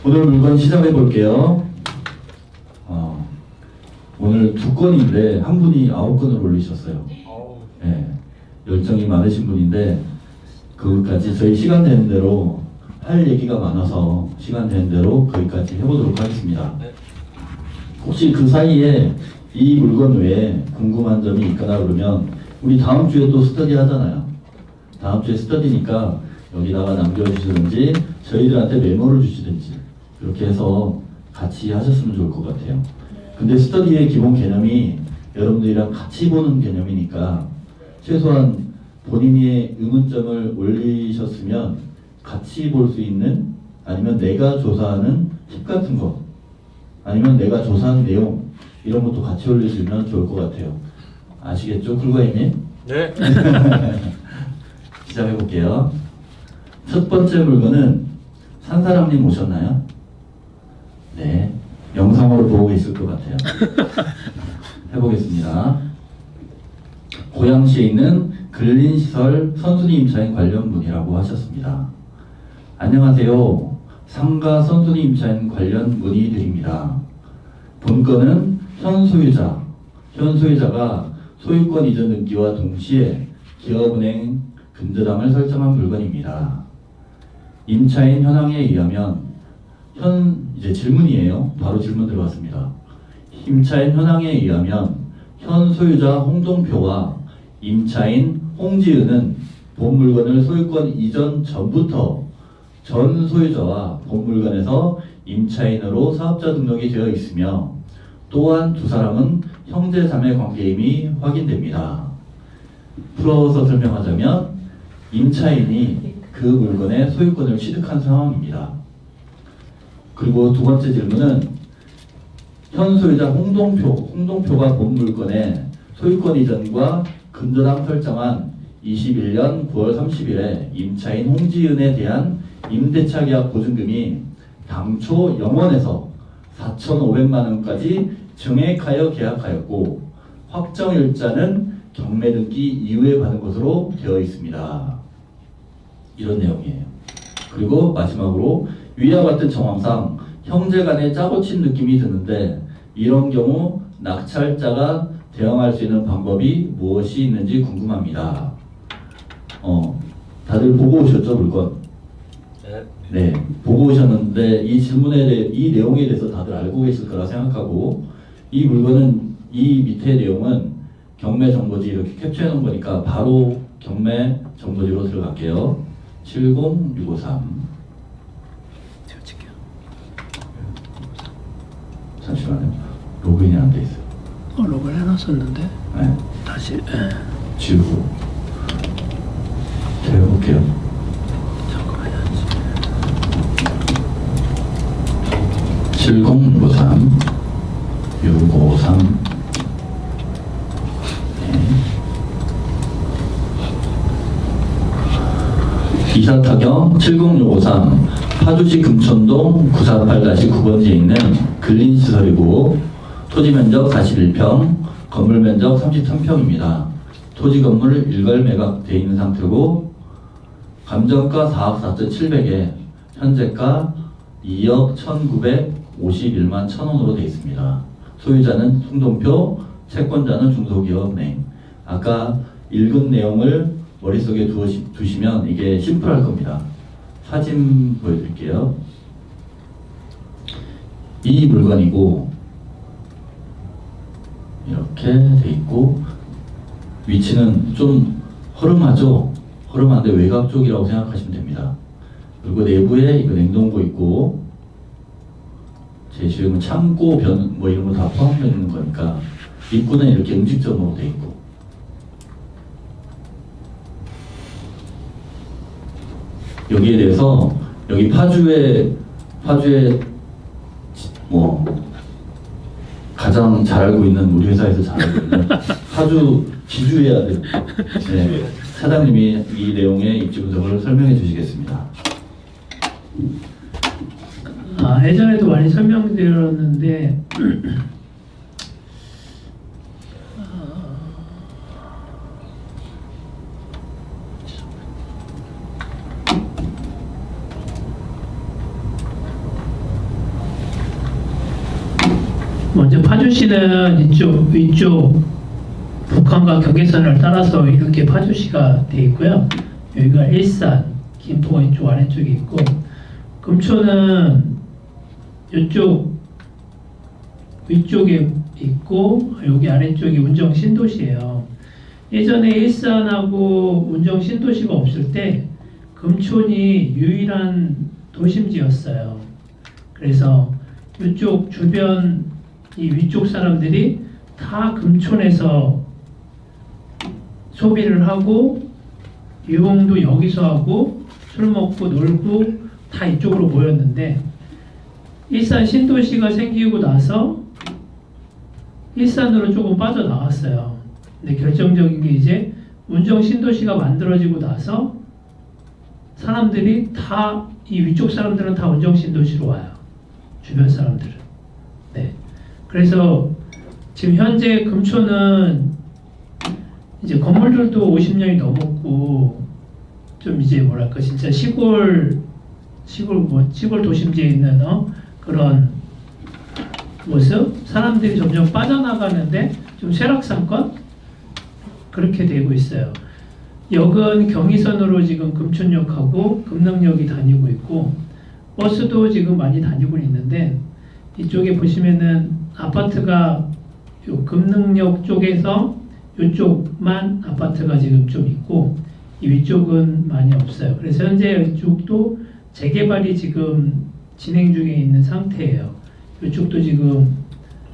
오늘 물건 시작해 볼게요. 오늘 2건인데 한 분이 9건을 올리셨어요. 네, 열정이 많으신 분인데 그것까지 저희 시간 되는 대로 할 얘기가 많아서 시간 되는 대로 거기까지 해보도록 하겠습니다. 혹시 그 사이에 이 물건 외에 궁금한 점이 있거나 그러면 우리 다음 주에 또 스터디 하잖아요. 다음 주에 스터디니까 여기다가 남겨주시든지 저희들한테 메모를 주시든지 그렇게 해서 같이 하셨으면 좋을 것 같아요. 근데 스터디의 기본 개념이 여러분들이랑 같이 보는 개념이니까 최소한 본인의 의문점을 올리셨으면 같이 볼 수 있는, 아니면 내가 조사하는 팁 같은 거, 아니면 내가 조사한 내용 이런 것도 같이 올려주면 좋을 것 같아요. 아시겠죠? 쿨가이님? 네. 시작해 볼게요. 첫 번째 물건은 산사람님 오셨나요? 네, 영상으로 보고 계실 것 같아요. 해보겠습니다. 고양시에 있는 근린시설 선순위 임차인 관련 문의라고 하셨습니다. 안녕하세요. 상가 선순위 임차인 관련 문의드립니다. 본건은 현 소유자가 소유권 이전 등기와 동시에 기업은행 근저당을 설정한 물건입니다. 임차인 현황에 의하면 이제 질문이에요. 바로 질문 들어갔습니다. 임차인 현황에 의하면 현 소유자 홍동표와 임차인 홍지은은 본 물건을 소유권 이전 전부터 전 소유자와 본 물건에서 임차인으로 사업자 등록이 되어 있으며 또한 두 사람은 형제 자매 관계임이 확인됩니다. 풀어서 설명하자면 임차인이 그 물건의 소유권을 취득한 상황입니다. 그리고 두 번째 질문은 현 소유자 홍동표가 본 물건의 소유권 이전과 근저당 설정한 21년 9월 30일에 임차인 홍지은에 대한 임대차 계약 보증금이 당초 0원에서 4,500만 원까지 증액하여 계약하였고 확정일자는 경매 등기 이후에 받은 것으로 되어 있습니다. 이런 내용이에요. 그리고 마지막으로 위와 같은 정황상 형제 간에 짜고 친 느낌이 드는데 이런 경우 낙찰자가 대응할 수 있는 방법이 무엇이 있는지 궁금합니다. 다들 보고 오셨죠, 물건? 네, 보고 오셨는데 이 질문에 대해, 이 내용에 대해서 다들 알고 계실 거라 생각하고, 이 물건은 이 밑에 내용은 경매 정보지 이렇게 캡처해 놓은 거니까 바로 경매 정보지로 들어갈게요. 70653. 잠시만요. 로그인이 안 돼 있어요. 로그인 해놨었는데. 네. 다시. 지우고. 제가 해볼게요. 잠깐만요. 7053 653 이사타경 70653 파주시 금천동 948-9번지에 있는 근린시설이고 토지면적 41평, 건물면적 33평입니다. 토지 건물 일괄 매각되어 있는 상태고 감정가 4억 4,700에 현재가 2억 1,951만 1,000원으로 되어 있습니다. 소유자는 홍동표, 채권자는 중소기업은행. 아까 읽은 내용을 머릿속에 두시면 이게 심플할 겁니다. 사진 보여드릴게요. 이 물건이고 이렇게 돼 있고 위치는 좀 허름하죠? 허름한데 외곽 쪽이라고 생각하시면 됩니다. 그리고 내부에 이거 냉동고 있고 제시음은 창고, 뭐 이런 거 다 포함되어 있는 거니까 입구는 이렇게 음식점으로 돼 있고 여기에 대해서 여기 파주에 뭐 가장 잘 알고 있는 우리 회사에서 잘 알고 있는 파주 지주해야 될 사장님이 이 내용의 입지 분석을 설명해 주시겠습니다. 예전에도 많이 설명드렸는데 먼저 파주시는 이쪽 위쪽 북한과 경계선을 따라서 이렇게 파주시가 돼 있고요. 여기가 일산, 김포가 이쪽 아래쪽에 있고, 금초는 이쪽 위쪽에 있고, 여기 아래쪽이 운정 신도시예요. 예전에 일산하고 운정 신도시가 없을 때 금촌이 유일한 도심지였어요. 그래서 이쪽 주변 이 위쪽 사람들이 다 금촌에서 소비를 하고 유흥도 여기서 하고 술 먹고 놀고 다 이쪽으로 모였는데, 일산 신도시가 생기고 나서 일산으로 조금 빠져나왔어요. 근데 결정적인 게 이제 운정 신도시가 만들어지고 나서 사람들이 다 이 위쪽 사람들은 다 운정 신도시로 와요. 주변 사람들은. 네. 그래서 지금 현재 금초는 이제 건물들도 50년이 넘었고 좀 이제 뭐랄까 진짜 시골 도심지에 있는 그런 모습, 사람들이 점점 빠져나가는데 좀 쇠락상권 그렇게 되고 있어요. 역은 경의선으로 지금 금촌역하고 금능역이 다니고 있고, 버스도 지금 많이 다니고 있는데, 이쪽에 보시면은 아파트가 요 금능역 쪽에서 이쪽만 아파트가 지금 좀 있고, 이 위쪽은 많이 없어요. 그래서 현재 이쪽도 재개발이 지금 진행 중에 있는 상태예요. 이쪽도 지금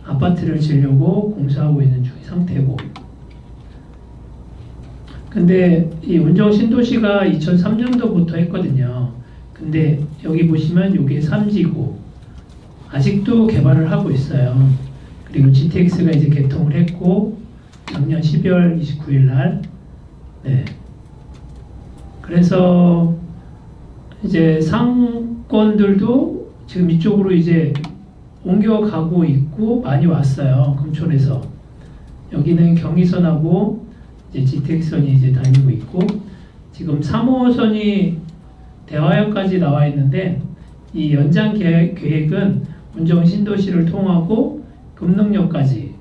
아파트를 지려고 공사하고 있는 상태고. 근데 이 운정 신도시가 2003년도부터 했거든요. 근데 여기 보시면 이게 3지구 아직도 개발을 하고 있어요. 그리고 GTX가 이제 개통을 했고 작년 12월 29일 날, 네. 그래서 이제 상권들도 지금 이쪽으로 이제 옮겨가고 있고 많이 왔어요. 금촌에서. 여기는 경의선하고 이제 GTX선이 이제 다니고 있고, 지금 3호선이 대화역까지 나와 있는데, 이 연장 계획은 운정 신도시를 통하고 금능역까지로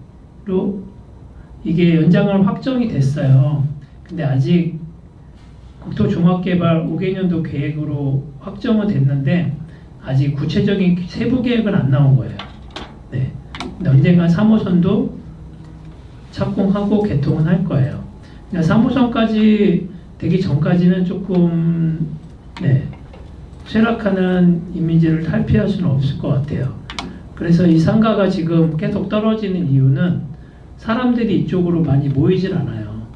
이게 연장을 확정이 됐어요. 근데 아직 국토종합개발 5개년도 계획으로 확정은 됐는데 아직 구체적인 세부 계획은 안 나온 거예요. 네. 근데 언젠가 3호선도 착공하고 개통은 할 거예요. 3호선까지 되기 전까지는 조금 쇠락하는 이미지를 탈피할 수는 없을 것 같아요. 그래서 이 상가가 지금 계속 떨어지는 이유는 사람들이 이쪽으로 많이 모이질 않아요.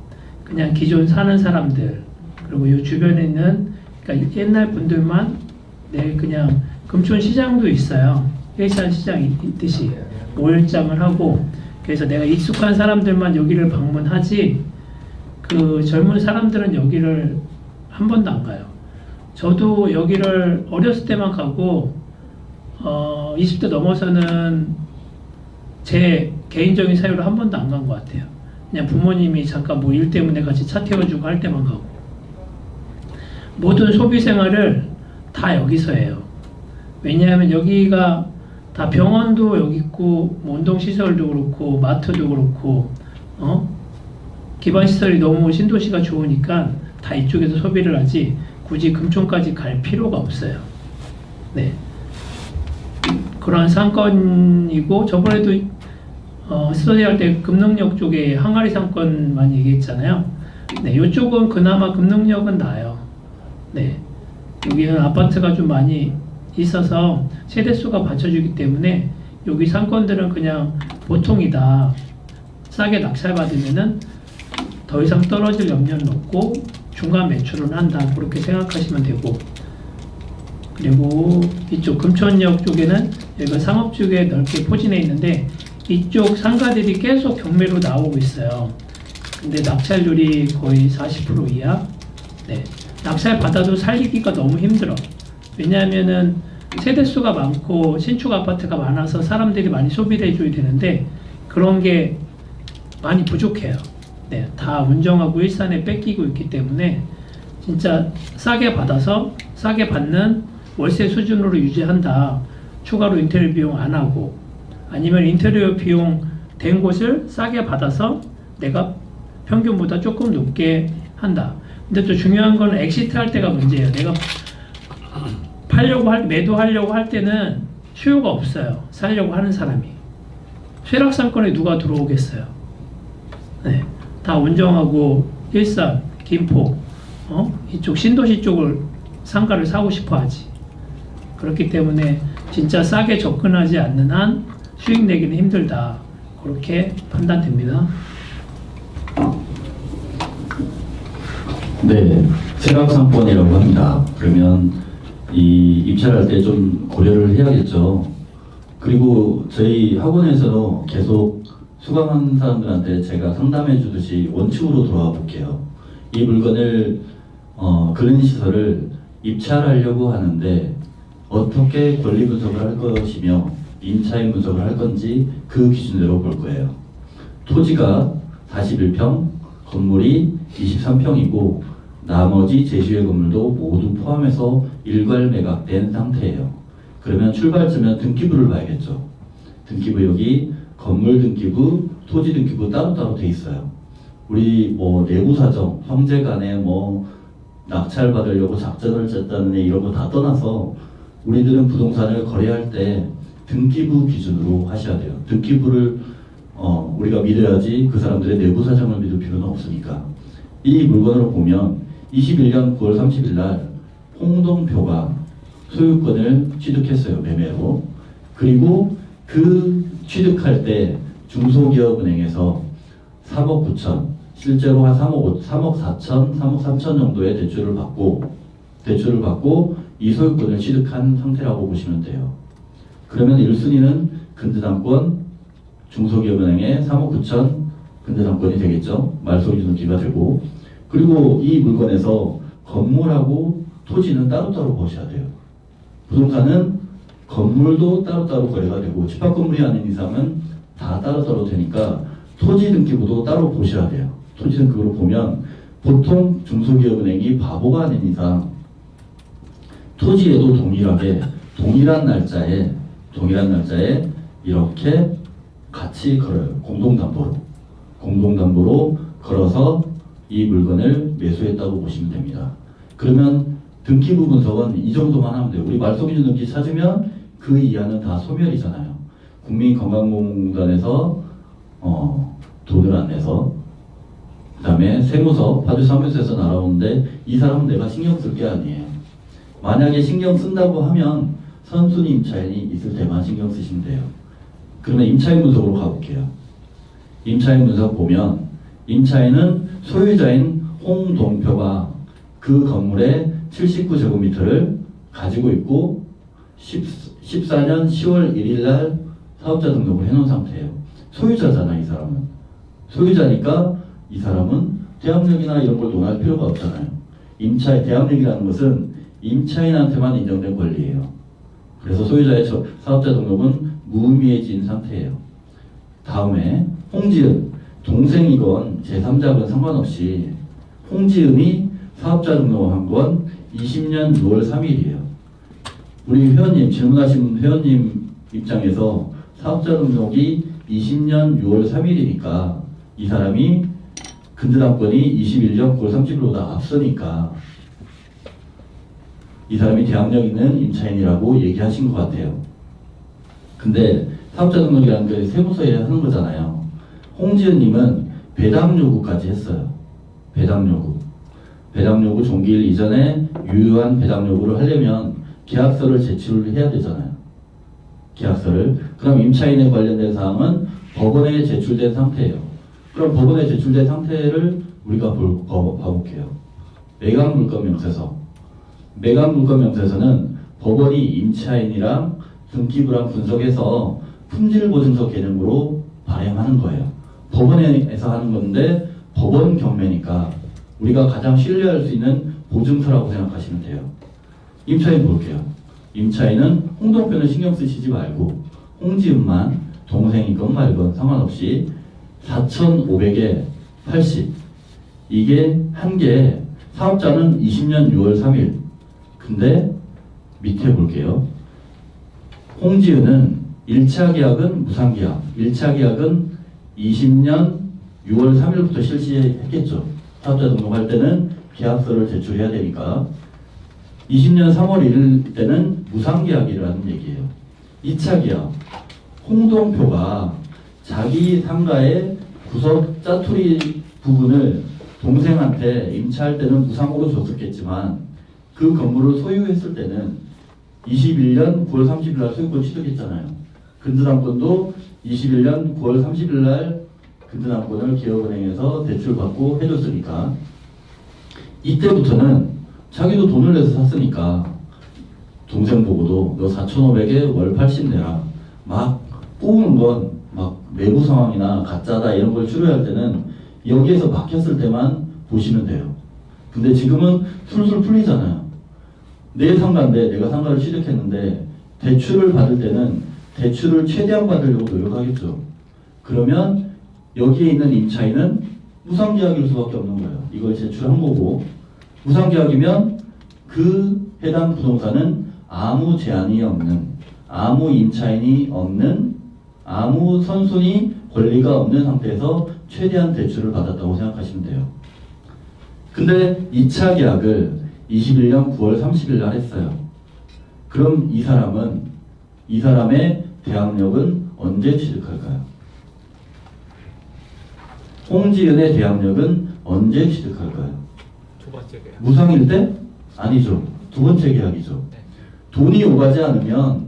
그냥 기존 사는 사람들, 그리고 이 주변에 있는 그러니까 옛날 분들만 내일 그냥 금촌 시장도 있어요. 일산 시장 있듯이 5일장을 하고, 그래서 내가 익숙한 사람들만 여기를 방문하지 그 젊은 사람들은 여기를 한 번도 안 가요. 저도 여기를 어렸을 때만 가고 20대 넘어서는 제 개인적인 사유로 한 번도 안 간 것 같아요. 그냥 부모님이 잠깐 뭐 일 때문에 같이 차 태워주고 할 때만 가고. 모든 소비 생활을 다 여기서 해요. 왜냐하면 여기가 다 병원도 여기 있고 뭐 운동시설도 그렇고 마트도 그렇고 기반시설이 너무 신도시가 좋으니까 다 이쪽에서 소비를 하지 굳이 금촌까지 갈 필요가 없어요. 네. 그러한 상권이고, 저번에도 스터디할 때 금능역 쪽에 항아리 상권 많이 얘기했잖아요. 네, 이쪽은 그나마 금능역은 나아요. 네. 여기는 아파트가 좀 많이 있어서 세대수가 받쳐주기 때문에 여기 상권들은 그냥 보통이다. 싸게 낙찰받으면은 더 이상 떨어질 염려는 없고 중간 매출은 한다. 그렇게 생각하시면 되고, 그리고 이쪽 금촌역 쪽에는 여기가 상업지구에 넓게 포진해 있는데 이쪽 상가들이 계속 경매로 나오고 있어요. 근데 낙찰률이 거의 40% 이하. 네. 낙찰 받아도 살리기가 너무 힘들어. 왜냐하면은 세대수가 많고 신축 아파트가 많아서 사람들이 많이 소비를 해줘야 되는데 그런 게 많이 부족해요. 네, 다 운정하고 일산에 뺏기고 있기 때문에 진짜 싸게 받아서 싸게 받는 월세 수준으로 유지한다. 추가로 인테리어 비용 안 하고. 아니면 인테리어 비용 된 곳을 싸게 받아서 내가 평균보다 조금 높게 한다. 근데 또 중요한 건 엑시트 할 때가 문제예요. 내가 매도하려고 할 때는 수요가 없어요. 살려고 하는 사람이. 쇠락상권에 누가 들어오겠어요? 네. 다 원정하고 일산, 김포, 이쪽 신도시 쪽을 상가를 사고 싶어 하지. 그렇기 때문에 진짜 싸게 접근하지 않는 한 수익 내기는 힘들다. 그렇게 판단됩니다. 네, 쇠락상권이라고 합니다. 그러면 이 입찰할 때 좀 고려를 해야겠죠. 그리고 저희 학원에서도 계속 수강한 사람들한테 제가 상담해 주듯이 원칙으로 돌아와 볼게요. 이 물건을 그런 시설을 입찰하려고 하는데 어떻게 권리 분석을 할 것이며 임차인 분석을 할 건지 그 기준대로 볼 거예요. 토지가 41평, 건물이 23평이고 나머지 제시의 건물도 모두 포함해서 일괄 매각된 상태예요. 그러면 출발점은 등기부를 봐야겠죠. 등기부 여기 건물 등기부, 토지 등기부 따로따로 돼 있어요. 우리 뭐 내부 사정, 형제간에 뭐 낙찰 받으려고 작전을 짰다는 이런 거 다 떠나서 우리들은 부동산을 거래할 때 등기부 기준으로 하셔야 돼요. 등기부를 우리가 믿어야지 그 사람들의 내부 사정을 믿을 필요는 없으니까. 이 물건으로 보면 21년 9월 30일 날 홍동표가 소유권을 취득했어요. 매매로. 그리고 그 취득할 때 중소기업은행에서 3억 9천, 실제로 한 3억 4천, 3억 3천 정도의 대출을 받고 이 소유권을 취득한 상태라고 보시면 돼요. 그러면 1순위는 근저당권, 중소기업은행의 3억 9천 근저당권이 되겠죠. 말소기준기가 되고, 그리고 이 물건에서 건물하고 토지는 따로따로 보셔야 돼요. 부동산은 건물도 따로따로 거래가 되고 집합 건물이 아닌 이상은 다 따로따로 되니까 토지 등기부도 따로 보셔야 돼요. 토지 등기부로 보면 보통 중소기업은행이 바보가 아닌 이상 토지에도 동일한 날짜에 이렇게 같이 걸어요. 공동담보로 걸어서 이 물건을 매수했다고 보시면 됩니다. 그러면 등기부 분석은 이 정도만 하면 돼요. 우리 말소기준 등기 찾으면 그 이하는 다 소멸이잖아요. 국민건강보험공단에서 돈을 안 내서 그 다음에 세무서, 파주사무소에서 날아오는데 이 사람은 내가 신경 쓸 게 아니에요. 만약에 신경 쓴다고 하면 선순위 임차인이 있을 때만 신경 쓰시면 돼요. 그러면 임차인 분석으로 가볼게요. 임차인 분석 보면 임차인은 소유자인 홍동표가 그 건물의 79제곱미터를 가지고 있고 14년 10월 1일 날 사업자 등록을 해놓은 상태예요. 소유자잖아, 이 사람은. 소유자니까 이 사람은 대항력이나 이런 걸 논할 필요가 없잖아요. 대항력이라는 것은 임차인한테만 인정된 권리예요. 그래서 소유자의 사업자 등록은 무의미해진 상태예요. 다음에 홍지은, 동생이건 제3자건 상관없이 홍지은이 사업자 등록한 건 20년 6월 3일이에요. 우리 회원님, 질문하신 회원님 입장에서 사업자 등록이 20년 6월 3일이니까 이 사람이 근저당권이 21년 9월 30일보다 앞서니까 이 사람이 대항력 있는 임차인이라고 얘기하신 것 같아요. 근데 사업자 등록이라는 게 세무서에 하는 거잖아요. 홍지은님은 배당 요구까지 했어요. 배당 요구 종기일 이전에 유효한 배당 요구를 하려면 계약서를 제출을 해야 되잖아요. 계약서를. 그럼 임차인에 관련된 사항은 법원에 제출된 상태예요. 그럼 법원에 제출된 상태를 우리가 봐볼게요. 매각물건명세서는 법원이 임차인이랑 등기부랑 분석해서 품질보증서 개념으로 발행하는 거예요. 법원에서 하는 건데 법원 경매니까 우리가 가장 신뢰할 수 있는 보증서라고 생각하시면 돼요. 임차인 볼게요. 임차인은 홍동표는 신경 쓰시지 말고 홍지은만 동생이건 말건 상관없이 4,500에 80 이게 한 개. 사업자는 20년 6월 3일. 근데 밑에 볼게요. 홍지은은 1차 계약은 무상계약. 1차 계약은 20년 6월 3일부터 실시했겠죠. 사업자 등록할 때는 계약서를 제출해야 되니까. 20년 3월 1일 때는 무상계약이라는 얘기예요. 2차 계약. 홍동표가 자기 상가의 구석 짜투리 부분을 동생한테 임차할 때는 무상으로 줬었겠지만 그 건물을 소유했을 때는 21년 9월 30일 날 소유권 취득했잖아요. 근저당권도 21년 9월 30일 날 근저당권을 기업은행에서 대출받고 해줬으니까 이때부터는 자기도 돈을 내서 샀으니까 동생 보고도 너 4,500에 월 80 내라. 막 뽑은 건 막 내부 상황이나 가짜다 이런 걸 추려할 때는 여기에서 막혔을 때만 보시면 돼요. 근데 지금은 술술 풀리잖아요. 내 상가인데 내가 상가를 취득했는데 대출을 받을 때는 대출을 최대한 받으려고 노력하겠죠. 그러면 여기에 있는 임차인은 무상계약일 수밖에 없는 거예요. 이걸 제출한 거고 무상계약이면 그 해당 부동산은 아무 제한이 없는 아무 임차인이 없는 아무 선순위 권리가 없는 상태에서 최대한 대출을 받았다고 생각하시면 돼요. 근데 2차 계약을 21년 9월 30일 날 했어요. 그럼 이 사람의 대항력은 언제 취득할까요? 홍지은의 대항력은 언제 취득할까요? 두 번째 계약. 무상일 때? 아니죠. 두 번째 계약이죠. 네. 돈이 오가지 않으면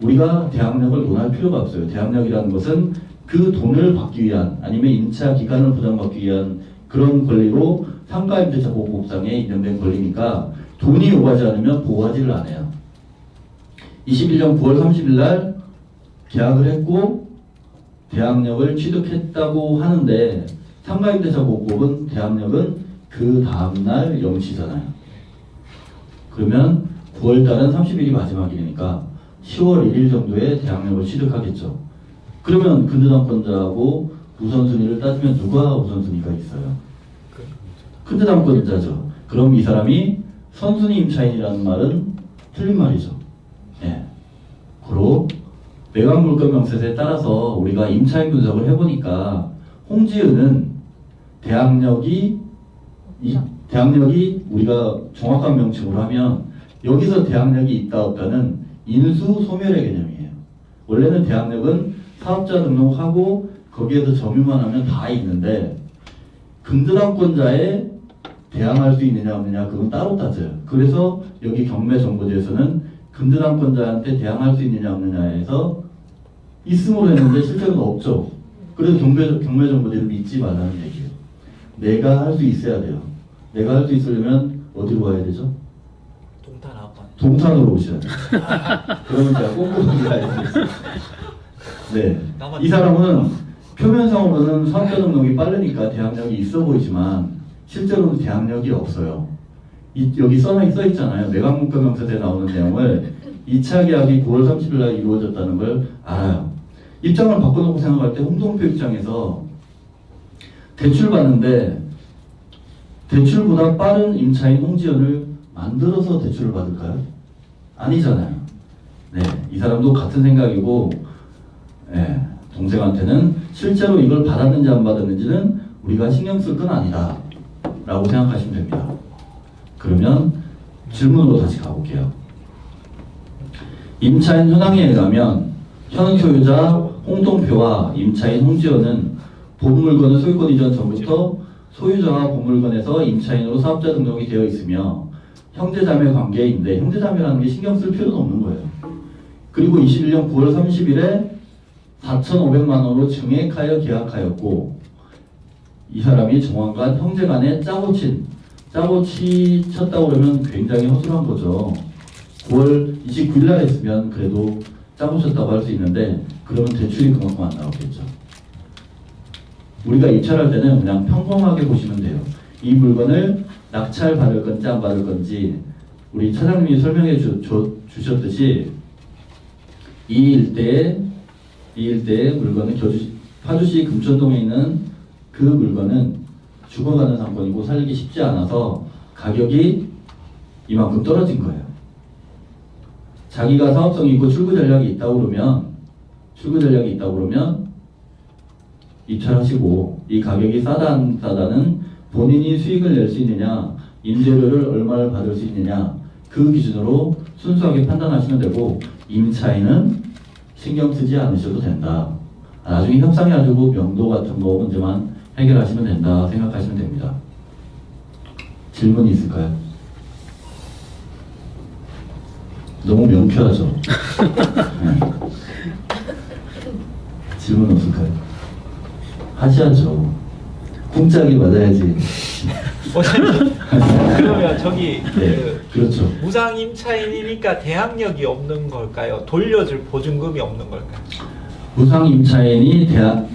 우리가 대항력을 논할 필요가 없어요. 대항력이라는 것은 그 돈을 받기 위한 아니면 임차 기간을 보장받기 위한 그런 권리로 상가임대차 보호법상에 인정된 권리니까 돈이 오가지 않으면 보호하지를 않아요. 21년 9월 30일 날 계약을 했고 대항력을 취득했다고 하는데 상가임대차 보호법은 대항력은 그 다음날 0시잖아요. 그러면 9월달은 30일이 마지막이니까 10월 1일 정도에 대항력을 취득하겠죠. 그러면 근저당권자하고 우선순위를 따지면 누가 우선순위가 있어요? 근저당권자죠. 그럼 이 사람이 선순위 임차인이라는 말은 틀린 말이죠. 예. 그리고 매각물건명세서에 따라서 우리가 임차인 분석을 해보니까 홍지은은 대항력이 우리가 정확한 명칭으로 하면 여기서 대항력이 있다 없다는 인수 소멸의 개념이에요. 원래는 대항력은 사업자 등록하고 거기에서 점유만 하면 다 있는데 근저당권자에 대항할 수 있느냐 없느냐 그건 따로 따져요. 그래서 여기 경매정보제에서는 근저당권자한테 대항할 수 있느냐 없느냐에서 있음으로 했는데 실제로는 없죠. 그래서 경매정보제를 믿지 말라는 얘기예요. 내가 할 수 있어야 돼요. 내가 할 수 있으려면 어디로 가야 되죠? 동탄 아빠. 동탄으로 오셔야 돼요. 그러면 제가 꼼꼼하게 알려드리겠습니다. 네. 이 사람은 표면상으로는 사업자 등록이 빠르니까 대항력이 있어 보이지만 실제로는 대항력이 없어요. 여기 써 있잖아요. 매각물건명세서에 나오는 내용을 2차 계약이 9월 30일 날 이루어졌다는 걸 알아요. 입장을 바꿔놓고 생각할 때 홍동표 입장에서 대출 받는데 대출보다 빠른 임차인 홍지연을 만들어서 대출을 받을까요? 아니잖아요. 네, 이 사람도 같은 생각이고 네, 동생한테는 실제로 이걸 받았는지 안 받았는지는 우리가 신경 쓸 건 아니다 라고 생각하시면 됩니다. 그러면 질문으로 다시 가볼게요. 임차인 현황에 의하면 현 소유자 홍동표와 임차인 홍지연은 본 물건의 소유권 이전 전부터 소유자와 본 물건에서 임차인으로 사업자 등록이 되어 있으며 형제자매 관계인데 형제자매라는 게 신경 쓸 필요는 없는 거예요. 그리고 21년 9월 30일에 4,500만 원으로 증액하여 계약하였고 이 사람이 정황간 형제간에 짜고 쳤다고 그러면 굉장히 허술한 거죠. 9월 29일 날 했으면 그래도 짜고 쳤다고 할 수 있는데 그러면 대출이 그만큼 안 나오겠죠. 우리가 입찰할 때는 그냥 평범하게 보시면 돼요. 이 물건을 낙찰 받을 건지 안 받을 건지 우리 차장님이 설명해 주셨듯이 이 일대의 물건은 파주시 금천동에 있는 그 물건은 죽어가는 상권이고 살기 쉽지 않아서 가격이 이만큼 떨어진 거예요. 자기가 사업성이 있고 출구 전략이 있다고 그러면 출구 전략이 있다고 그러면 입찰하시고 이 가격이 싸다 안 싸다는 본인이 수익을 낼 수 있느냐, 임대료를 얼마를 받을 수 있느냐 그 기준으로 순수하게 판단하시면 되고 임차인은 신경 쓰지 않으셔도 된다. 나중에 협상해가지고 명도 같은 거 문제만 해결하시면 된다 생각하시면 됩니다. 질문이 있을까요? 너무 명쾌하죠? 네. 질문 없을까요? 하셔야죠. 쿵짝이 맞아야지. 원장님, 그러면 저기 네, 그렇죠. 무상 임차인이니까 대항력이 없는 걸까요? 돌려줄 보증금이 없는 걸까요? 무상 임차인이니까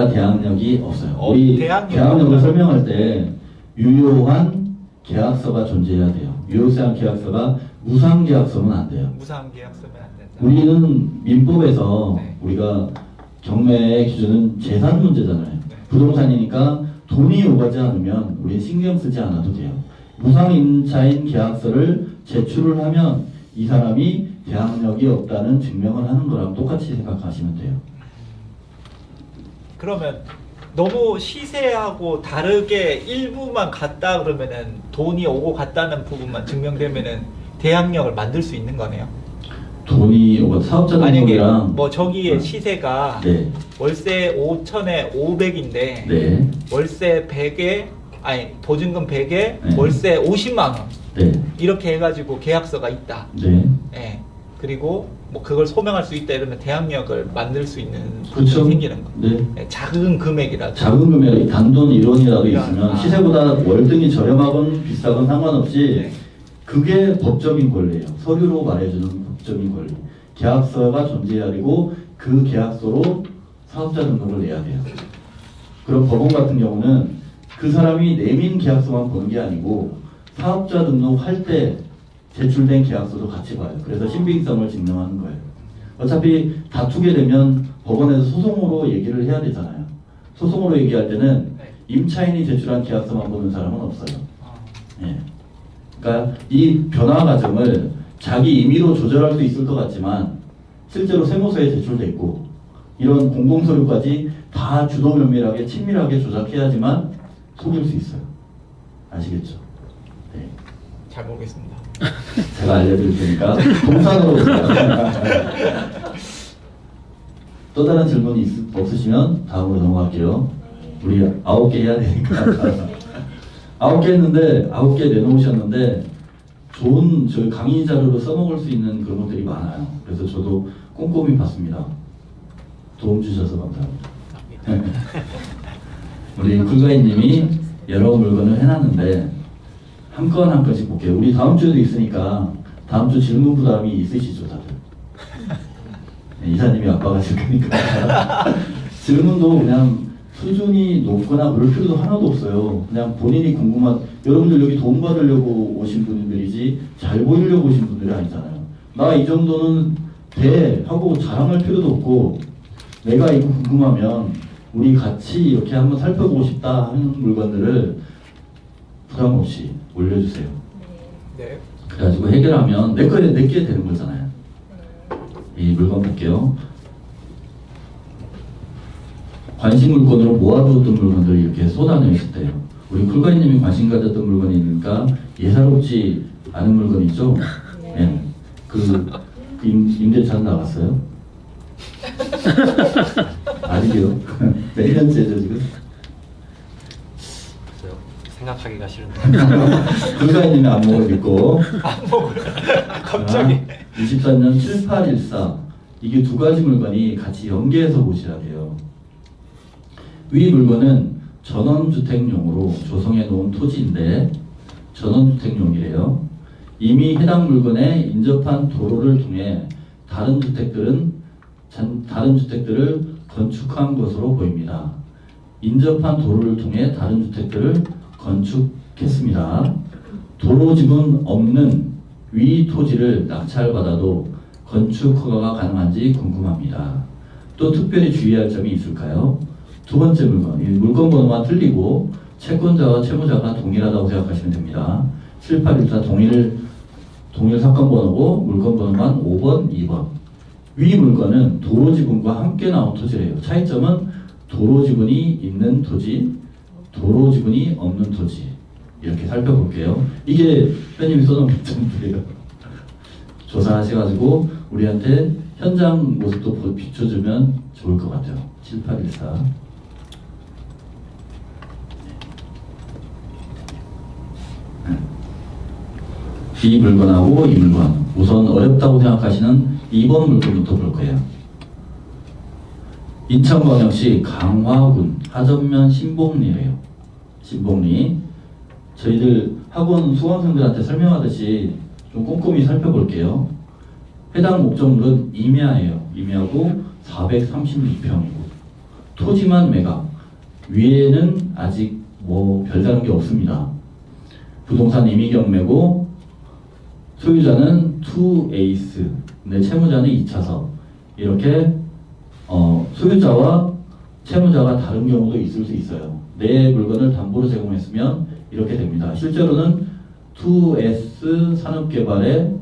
대항력이 없어요. 우리 대항력이 대항력을 없다. 설명할 때 유효한 계약서가 존재해야 돼요. 유효한 계약서가 무상 계약서는 안 돼요. 무상 계약서면 안 된다. 우리는 민법에서 네. 우리가 경매의 기준은 재산 문제잖아요. 네. 부동산이니까 돈이 오가지 않으면 우리는 신경 쓰지 않아도 돼요. 무상 임차인 계약서를 제출을 하면 이 사람이 대항력이 없다는 증명을 하는 거랑 똑같이 생각하시면 돼요. 그러면 너무 시세하고 다르게 일부만 갔다 그러면은 돈이 오고 갔다는 부분만 증명되면은 대항력을 만들 수 있는 거네요. 돈이 오가 사업자 만약에 등록이랑 뭐 저기에 시세가 네, 월세 5천에 500인데 네, 월세 100에 아니 보증금 100에 네. 월세 50만 원 네, 이렇게 해가지고 계약서가 있다. 네. 예. 그리고 뭐 그걸 소명할 수 있다 이러면 대항력을 만들 수 있는 그렇죠. 부분이 생기는 거. 네. 예, 작은 금액이라도. 작은 금액 단돈 1원이라도 있으면 아. 시세보다 월등히 저렴하건 비싸건 상관없이 네. 그게 법적인 권리예요. 서류로 말해주는 법적인 권리. 계약서가 존재해야 되고 그 계약서로 사업자 등록을 내야 돼요. 그럼 법원 같은 경우는 그 사람이 내민 계약서만 보는 게 아니고 사업자 등록할 때 제출된 계약서도 같이 봐요. 그래서 신빙성을 증명하는 거예요. 어차피 다투게 되면 법원에서 소송으로 얘기를 해야 되잖아요. 소송으로 얘기할 때는 네. 임차인이 제출한 계약서만 보는 사람은 없어요. 아, 예. 그러니까 이 변화 과정을 자기 임의로 조절할 수 있을 것 같지만 실제로 세무서에 제출돼 있고 이런 공공서류까지 다 주도 면밀하게 친밀하게 조작해야지만 속일 수 있어요. 아시겠죠? 네. 잘 모르겠습니다. 제가 알려드릴 테니까 동산으로 오세요. 또 다른 질문이 없으시면 다음으로 넘어갈게요. 우리 9개 해야 되니까 9개 했는데 9개 내놓으셨는데 좋은 저희 강의 자료로 써먹을 수 있는 그런 것들이 많아요. 그래서 저도 꼼꼼히 봤습니다. 도움 주셔서 감사합니다. 우리 쿨가이님이 여러 물건을 해놨는데 한 건 한 건씩 볼게요. 우리 다음 주에도 있으니까 다음 주 질문 부담이 있으시죠, 다들? 네, 이사님이 압박하실 거니까 질문도 그냥 수준이 높거나 그럴 필요도 하나도 없어요. 그냥 본인이 궁금한, 여러분들 여기 도움 받으려고 오신 분들이지 잘 보이려고 오신 분들이 아니잖아요. 나 이 정도는 돼 하고 자랑할 필요도 없고 내가 이거 궁금하면 우리 같이 이렇게 한번 살펴보고 싶다 하는 물건들을 부담 없이 올려주세요. 네. 그래가지고 해결하면 내게 되는 거잖아요. 이 물건 볼게요. 관심 물건으로 모아두었던 물건들을 이렇게 쏟아내실 때요. 우리 쿨가이님이 관심 가졌던 물건이니까 예사롭지 않은 물건이죠. 네. 임대차 나갔어요? 아직이요. 몇 년째죠 지금? 글쎄요. 생각하기가 싫은데. 쿨가이님의 안목을 믿고 갑자기. 24년 7814 이게 두 가지 물건이 같이 연계해서 보시라 돼요. 위 물건은 전원주택용으로 조성해 놓은 토지인데 전원주택용이래요. 이미 해당 물건에 인접한 도로를 통해 다른 주택들을 건축한 것으로 보입니다. 인접한 도로를 통해 다른 주택들을 건축했습니다. 도로지분 없는 위 토지를 낙찰받아도 건축 허가가 가능한지 궁금합니다. 또 특별히 주의할 점이 있을까요? 두 번째 물건, 이 물건 번호만 틀리고 채권자와 채무자가 동일하다고 생각하시면 됩니다. 7814 동일 사건 번호고 물건 번호만 5번, 2번. 위 물건은 도로 지분과 함께 나온 토지래요. 차이점은 도로 지분이 있는 토지, 도로 지분이 없는 토지. 이렇게 살펴볼게요. 이게 회원님이 써놓은 문제들이에요. 조사하셔가지고 우리한테 현장 모습도 비춰주면 좋을 것 같아요. 7814. 이 물건하고 이 물건. 우선 어렵다고 생각하시는 2번 물건부터 볼 거예요. 인천광역시 강화군 하전면 신봉리래요. 신봉리. 저희들 학원 수강생들한테 설명하듯이 좀 꼼꼼히 살펴볼게요. 해당 목적물은 임야예요. 임야고 436평이고 토지만 매각. 위에는 아직 뭐 별다른 게 없습니다. 부동산 임의 경매고 소유자는 2에이스, 근데 채무자는 2차석. 이렇게 소유자와 채무자가 다른 경우도 있을 수 있어요. 내 물건을 담보로 제공했으면 이렇게 됩니다. 실제로는 2S 산업개발의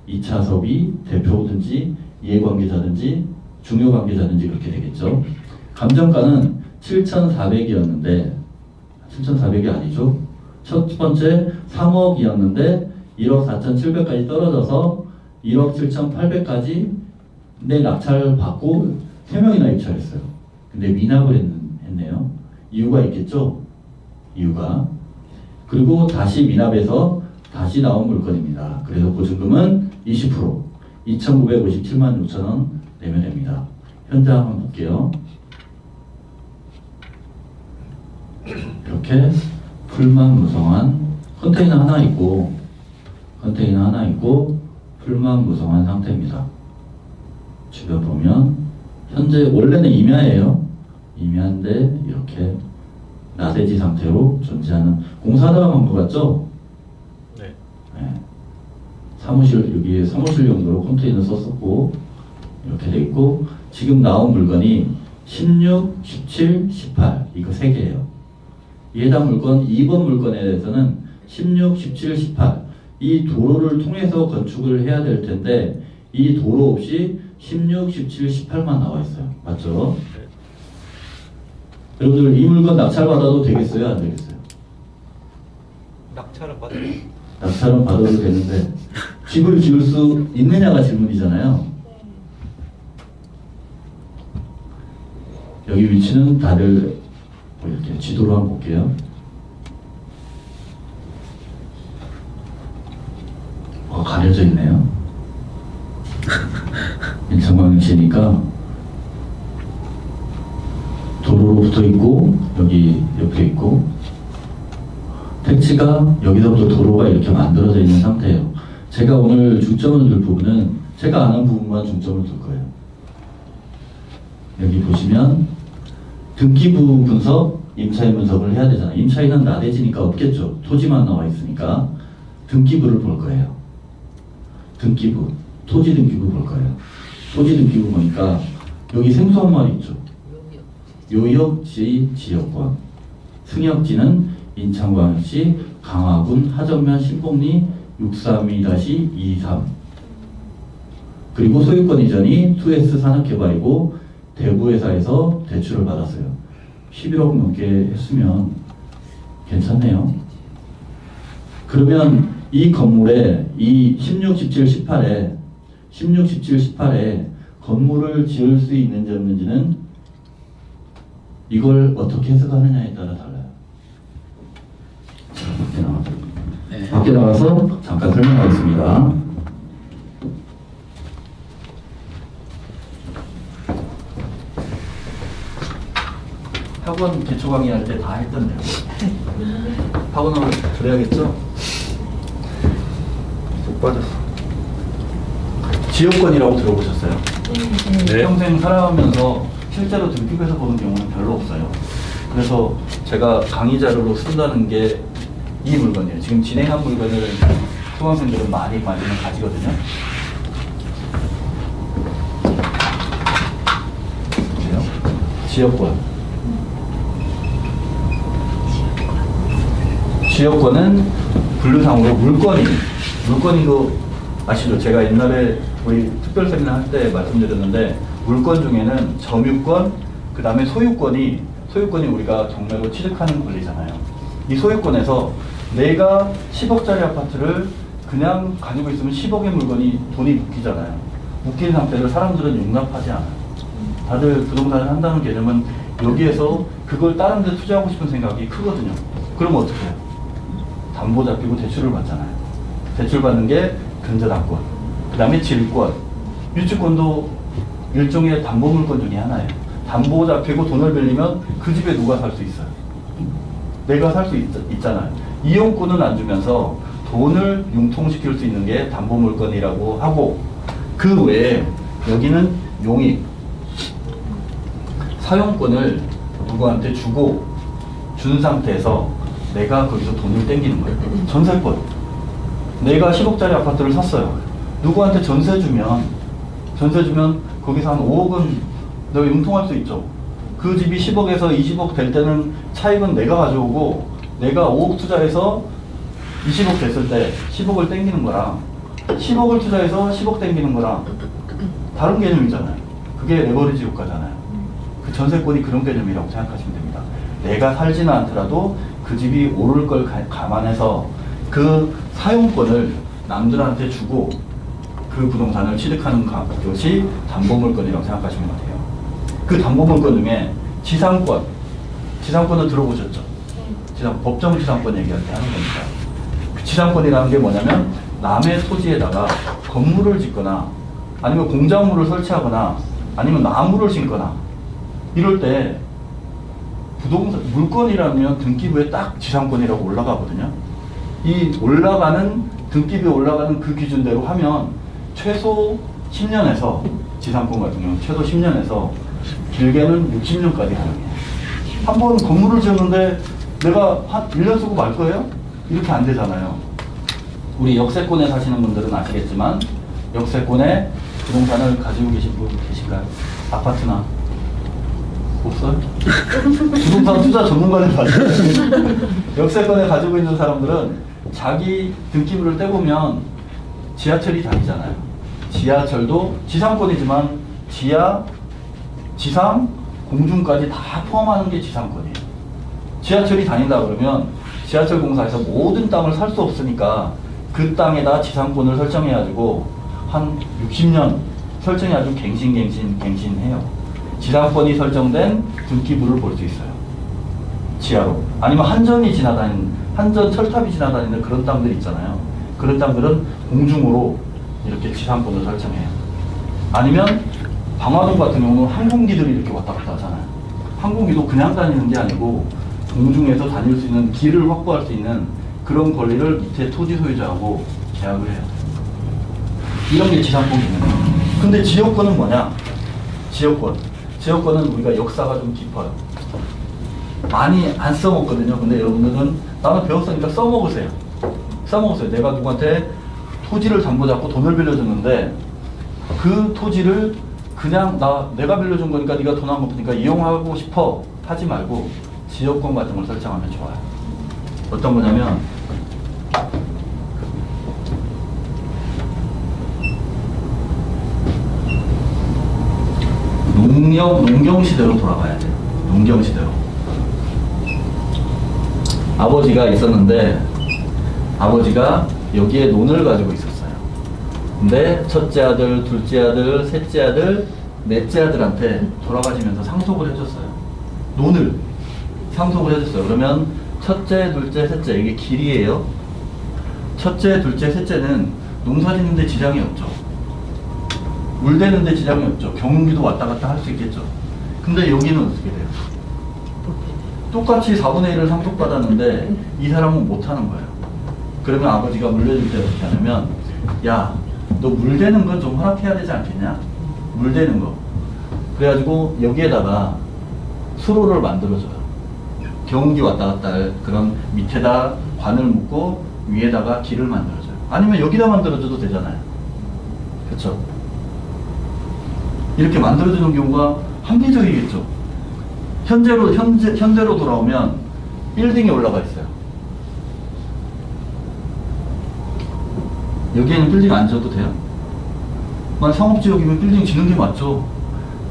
2차섭이 대표든지 이해관계자든지 중요관계자든지 그렇게 되겠죠. 감정가는 7,400이었는데 7,400이 아니죠. 첫 번째 3억이었는데 1억 4,700까지 떨어져서 1억 7,800까지 내 낙찰을 받고 3명이나 입찰했어요. 근데 미납을 했네요. 이유가 있겠죠? 이유가. 그리고 다시 미납해서 다시 나온 물건입니다. 그래서 보증금은 20%, 2,957만 6천 원 내면 됩니다. 현장 한번 볼게요. 이렇게 풀만 무성한 컨테이너 하나 있고 풀만 무성한 상태입니다. 주변 보면 현재 원래는 임야예요. 임야인데 이렇게 나대지 상태로 존재하는 공사하다가 간 것 같죠? 네. 네. 사무실 여기에 사무실 용도로 컨테이너 썼었고 이렇게 돼 있고 지금 나온 물건이 16, 17, 18 이거 3개예요. 이 해당 물건 2번 물건에 대해서는 16, 17, 18 이 도로를 통해서 건축을 해야 될 텐데 이 도로 없이 16, 17, 18만 나와 있어요. 맞죠? 여러분들 이 물건 낙찰 받아도 되겠어요? 안 되겠어요? 낙찰은 받아요. 낙찰은 받아도 되는데 집을 지을 수 있느냐가 질문이잖아요. 여기 위치는 다들 이렇게 지도로 한번 볼게요. 가려져 있네요. 인천광역시니까 도로로 붙어 있고 여기 옆에 있고 택지가 여기서부터 도로가 이렇게 만들어져 있는 상태예요. 제가 오늘 중점을 둘 부분은 제가 아는 부분만 중점을 둘 거예요. 여기 보시면 등기부 분석, 임차인 분석을 해야 되잖아요. 임차인은 나대지니까 없겠죠. 토지만 나와 있으니까 등기부를 볼 거예요. 등기부, 토지 등기부 볼 거예요. 토지 등기부 보니까 여기 생소한 말이 있죠. 요역지 지역권. 승역지는 인천광역시 강화군 하전면 신봉리 632-23. 그리고 소유권 이전이 2S 산업개발이고 대구회사에서 대출을 받았어요. 11억 넘게 했으면 괜찮네요. 그러면 이 건물에 이 16, 17, 18에 건물을 지을 수 있는지 없는지는 이걸 어떻게 해석하느냐에 따라 달라요. 자, 밖에 나가서 잠깐 설명하겠습니다. 학원 기초 강의할 때 다 했던데요. 학원을 그래야겠죠? 못 빠졌어. 지역권이라고 들어보셨어요? 네. 평생 살아가면서 실제로 등기부에서 보는 경우는 별로 없어요. 그래서 제가 강의 자료로 쓴다는 게 이 물건이에요. 지금 진행한 물건을 수강생들은 많이는 가지거든요. 보세요. 지역권. 지역권은 분류상으로 물건인 거 아시죠? 제가 옛날에 우리 특별 세미나 할 때 말씀드렸는데 물권 중에는 점유권, 그 다음에 소유권이 우리가 경매로 취득하는 권리잖아요. 이 소유권에서 내가 10억짜리 아파트를 그냥 가지고 있으면 10억의 물건이 돈이 묶이잖아요. 묶인 상태를 사람들은 용납하지 않아요. 다들 부동산을 한다는 개념은 여기에서 그걸 다른 데 투자하고 싶은 생각이 크거든요. 그럼 어떻게 해요? 담보 잡히고 대출을 받잖아요. 대출 받는 게 근저당권, 그 다음에 질권, 유치권도 일종의 담보물권 중에 하나예요. 담보 잡히고 돈을 빌리면 그 집에 누가 살 수 있어요? 내가 살 수 있잖아요. 이용권은 안 주면서 돈을 융통시킬 수 있는 게 담보물권이라고 하고, 그 외에 여기는 용익, 사용권을 누구한테 주고 준 상태에서 내가 거기서 돈을 땡기는 거예요. 전세권. 내가 10억짜리 아파트를 샀어요. 누구한테 전세 주면 거기서 한 5억은 내가 융통할 수 있죠. 그 집이 10억에서 20억 될 때는 차익은 내가 가져오고, 내가 5억 투자해서 20억 됐을 때 10억을 땡기는 거랑 10억을 투자해서 10억 땡기는 거랑 다른 개념이잖아요. 그게 레버리지 효과잖아요. 그 전세권이 그런 개념이라고 생각하시면 됩니다. 내가 살지는 않더라도 그 집이 오를 걸 감안해서 그 사용권을 남들한테 주고 그 부동산을 취득하는 것이 담보물권이라고 생각하시면 돼요. 그 담보물권 중에 지상권은 들어보셨죠? 법정 지상권 얘기할 때 하는 겁니다. 그 지상권이라는 게 뭐냐면 남의 토지에다가 건물을 짓거나 아니면 공작물을 설치하거나 아니면 나무를 심거나 이럴 때 부동산 물권이라면 등기부에 딱 지상권이라고 올라가거든요. 이 등기부에 올라가는 그 기준대로 하면 최소 10년에서 지상권 같은 경우는 최소 10년에서 길게는 60년까지 가능해요. 한번 건물을 지었는데 내가 한 1년 쓰고 말 거예요? 이렇게 안 되잖아요. 우리 역세권에 사시는 분들은 아시겠지만 역세권에 부동산을 가지고 계신 분 계신가요? 아파트나? 없어요? 부동산 투자 전문가들 봐주세요. 역세권에 가지고 있는 사람들은 자기 등기부를 떼보면 지하철이 다니잖아요. 지하철도 지상권이지만 지하, 지상, 공중까지 다 포함하는 게 지상권이에요. 지하철이 다닌다 그러면 지하철 공사에서 모든 땅을 살 수 없으니까 그 땅에다 지상권을 설정해가지고 한 60년 설정이 아주 갱신해요. 지상권이 설정된 등기부를 볼 수 있어요. 지하로. 아니면 한전 철탑이 지나다니는 그런 땅들 있잖아요. 그런 땅들은 공중으로 이렇게 지상권을 설정해요. 아니면 방화동 같은 경우는 항공기들이 이렇게 왔다 갔다 하잖아요. 항공기도 그냥 다니는 게 아니고 공중에서 다닐 수 있는 길을 확보할 수 있는 그런 권리를 밑에 토지 소유자하고 계약을 해요. 이런 게 지상권 기능이에요. 근데 지역권은 뭐냐? 지역권은 우리가 역사가 좀 깊어요. 많이 안 써먹거든요. 근데 여러분들은 나는 배웠으니까 써먹으세요. 내가 누구한테 토지를 담보 잡고 돈을 빌려줬는데 그 토지를 그냥 내가 빌려준 거니까 네가 돈 안 갚으니까 이용하고 싶어 하지 말고 지역권 같은 걸 설정하면 좋아요. 어떤 거냐면 농경시대로 돌아가야 돼요. 농경시대로. 아버지가 있었는데 아버지가 여기에 논을 가지고 있었어요. 근데 첫째 아들, 둘째 아들, 셋째 아들, 넷째 아들한테 돌아가시면서 상속을 해줬어요. 논을 상속을 해줬어요. 그러면 첫째, 둘째, 셋째 이게 길이에요. 첫째, 둘째, 셋째는 농사 짓는데 지장이 없죠. 물 대는데 지장이 없죠. 경운기도 왔다 갔다 할 수 있겠죠. 근데 여기는 어떻게 돼요? 똑같이 4분의 1을 상속받았는데 이 사람은 못하는 거예요. 그러면 아버지가 물려줄 때 어떻게 하냐면 야, 너 물 대는 건 좀 허락해야 되지 않겠냐? 물 대는 거. 그래가지고 여기에다가 수로를 만들어줘요. 경운기 왔다 갔다 할 그런 밑에다 관을 묶고 위에다가 길을 만들어줘요. 아니면 여기다 만들어줘도 되잖아요. 그렇죠? 이렇게 만들어주는 경우가 합리적이겠죠. 현재로 돌아오면 빌딩에 올라가 있어요. 여기에는 빌딩 안 지어도 돼요? 상업지역이면 빌딩 짓는 게 맞죠.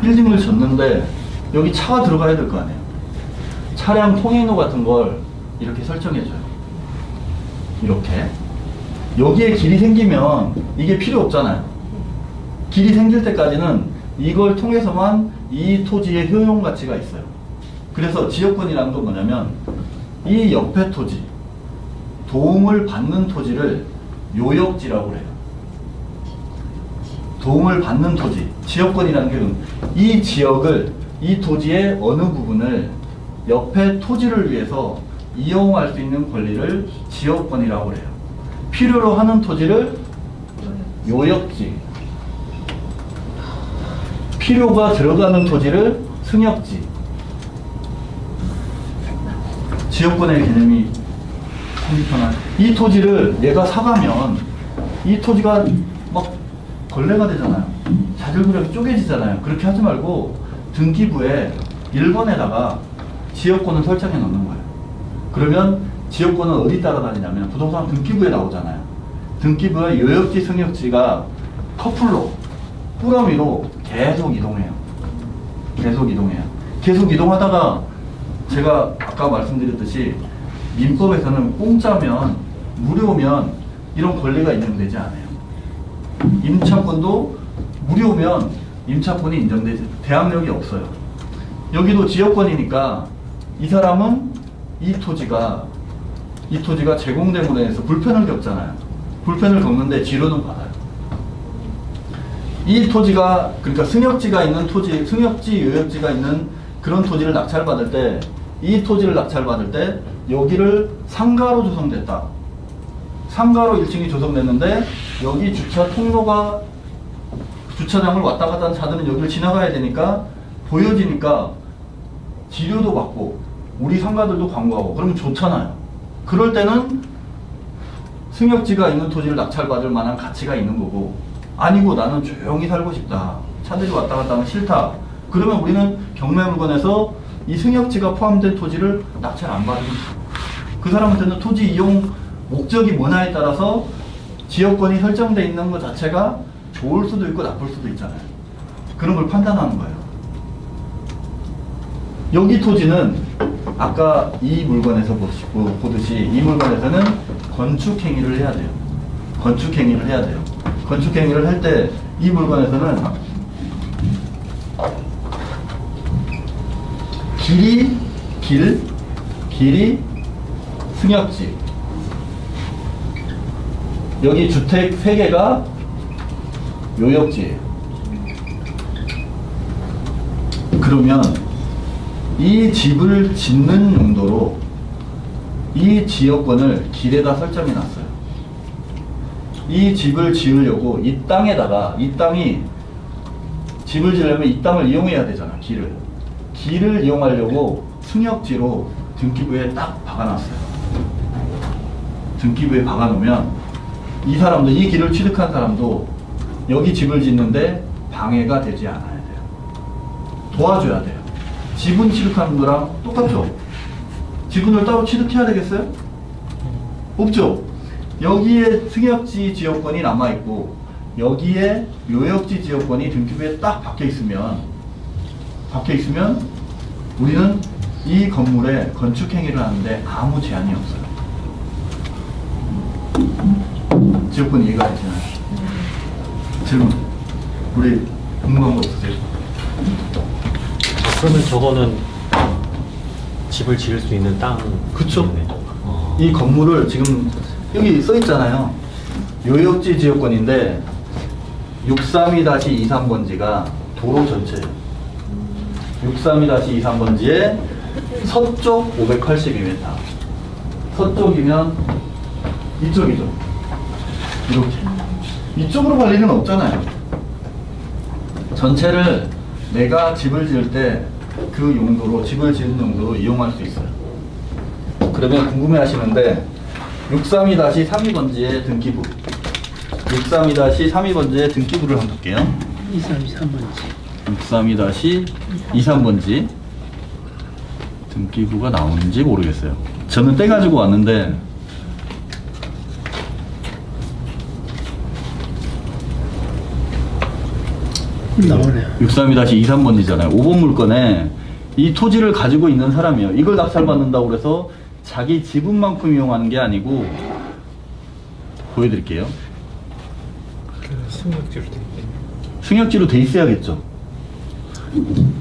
빌딩을 짓는데 여기 차가 들어가야 될 거 아니에요. 차량 통행로 같은 걸 이렇게 설정해줘요. 이렇게. 여기에 길이 생기면 이게 필요 없잖아요. 길이 생길 때까지는 이걸 통해서만 이 토지의 효용 가치가 있어요. 그래서 지역권이라는 건 뭐냐면 이 옆에 토지, 도움을 받는 토지를 요역지라고 해요. 도움을 받는 토지, 지역권이라는 게 이 지역을, 이 토지의 어느 부분을 옆에 토지를 위해서 이용할 수 있는 권리를 지역권이라고 해요. 필요로 하는 토지를 요역지, 필요가 들어가는 토지를 승역지. 지역권의 개념이 성립하나. 이 토지를 내가 사가면 이 토지가 막 걸레가 되잖아요. 자질구레하게 쪼개지잖아요. 그렇게 하지 말고 등기부에 1번에다가 지역권을 설정해 놓는 거예요. 그러면 지역권은 어디 따라다니냐면 부동산 등기부에 나오잖아요. 등기부의 요역지, 승역지가 커플로, 꾸러미로 계속 이동해요. 계속 이동해요. 계속 이동하다가 제가 아까 말씀드렸듯이 민법에서는 공짜면, 무료면 이런 권리가 인정되지 않아요. 임차권도 무료면 임차권이 인정되지, 대항력이 없어요. 여기도 지역권이니까 이 사람은 이 토지가 제공됨으로 인해서 불편을 겪잖아요. 불편을 겪는데 지료는 받아요. 이 토지가, 그러니까 승역지가 있는 토지, 승역지, 요역지가 있는 그런 토지를 낙찰받을 때, 이 토지를 낙찰받을 때 여기를 상가로 조성됐다. 상가로 1층이 조성됐는데 여기 주차 통로가, 주차장을 왔다 갔다 하는 차들은 여기를 지나가야 되니까 보여지니까 지료도 받고 우리 상가들도 광고하고 그러면 좋잖아요. 그럴 때는 승역지가 있는 토지를 낙찰받을 만한 가치가 있는 거고, 아니고 나는 조용히 살고 싶다, 차들이 왔다 갔다 하면 싫다, 그러면 우리는 경매물건에서 이 승역지가 포함된 토지를 낙찰 안 받으면 그 사람한테는 토지 이용 목적이 뭐냐에 따라서 지역권이 설정되어 있는 것 자체가 좋을 수도 있고 나쁠 수도 있잖아요. 그런 걸 판단하는 거예요. 여기 토지는 아까 이 물건에서 보듯이 이 물건에서는 건축행위를 해야 돼요. 건축행위를 해야 돼요. 건축행위를 할 때 이 물건에서는 길이 승역지, 여기 주택 3개가 요역지예요. 그러면 이 집을 짓는 용도로 이 지역권을 길에다 설정해 놨어요. 이 집을 지으려고 이 땅에다가, 이 땅이 집을 지으려면 이 땅을 이용해야 되잖아. 길을 이용하려고 승역지로 등기부에 딱 박아놨어요. 등기부에 박아놓으면 이 사람도, 이 길을 취득한 사람도 여기 집을 짓는데 방해가 되지 않아야 돼요. 도와줘야 돼요. 지분 취득하는 거랑 똑같죠? 지분을 따로 취득해야 되겠어요? 없죠? 여기에 승역지 지역권이 남아있고 여기에 요역지 지역권이 등기부에 딱 박혀있으면 우리는 이 건물에 건축행위를 하는데 아무 제한이 없어요. 지역권 이해가 되시나요? 질문. 우리 궁금한 거 없으세요? 그러면 저거는 집을 지을 수 있는 땅. 그쵸. 네. 이 건물을 지금 여기 써 있잖아요. 요역지 지역권인데 632-23번지가 도로 전체예요. 632-23번지에 서쪽 582m. 서쪽이면 이쪽이죠. 이렇게. 이쪽으로 갈 일은 없잖아요. 전체를 내가 집을 지을 때 그 용도로, 집을 지은 용도로 이용할 수 있어요. 그러면 궁금해 하시는데 632-32번지의 등기부, 632-32번지의 등기부를 한번 볼게요. 232번지. 632-23번지 등기부가 나오는지 모르겠어요. 저는 떼가지고 왔는데 나오네요. 632-23번지잖아요. 5번 물건에 이 토지를 가지고 있는 사람이에요. 이걸 낙찰받는다고 그래서 자기 지분만큼 이용하는 게 아니고, 보여드릴게요. 승역지로 돼 있네. 승역지로 돼 있어야겠죠.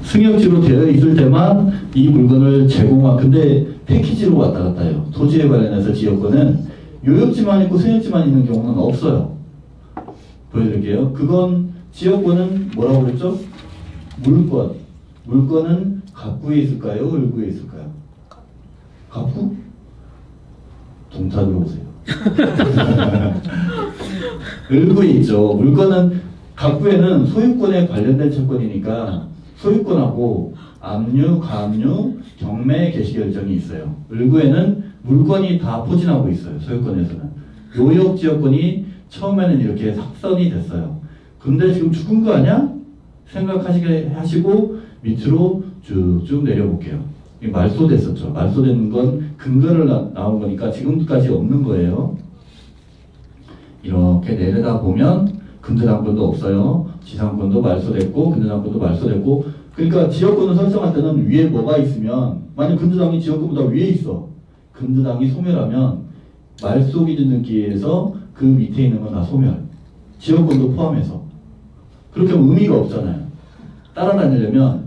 승역지로 되어 있을 때만 이 물건을 근데 패키지로 왔다 갔다 해요. 토지에 관련해서 지역권은 요역지만 있고 승역지만 있는 경우는 없어요. 보여드릴게요. 그건 지역권은 뭐라고 그랬죠? 물건은 갑구에 있을까요? 을구에 있을까요? 갑구? 동탄으로 오세요. 을구에 있죠. 물건은 갑구에는 소유권에 관련된 채권이니까 소유권하고 압류, 가압류, 경매 개시 결정이 있어요. 을구에는 물건이 다 포진하고 있어요. 소유권에서는. 요역 지역권이 처음에는 이렇게 삭선이 됐어요. 근데 지금 죽은 거 아니야? 생각하시게 하시고 밑으로 쭉쭉 내려볼게요. 말소됐었죠. 말소된 건 근거를 나온 거니까 지금까지 없는 거예요. 이렇게 내려다 보면 근저당권도 없어요. 지상권도 말소됐고 근저당권도 말소됐고, 그러니까 지역권을 설정할 때는 위에 뭐가 있으면, 만약 근저당이 지역권보다 위에 있어, 근저당이 소멸하면 말소 기준 등기에서 그 밑에 있는 건 다 소멸, 지역권도 포함해서. 그렇게 하면 의미가 없잖아요. 따라다니려면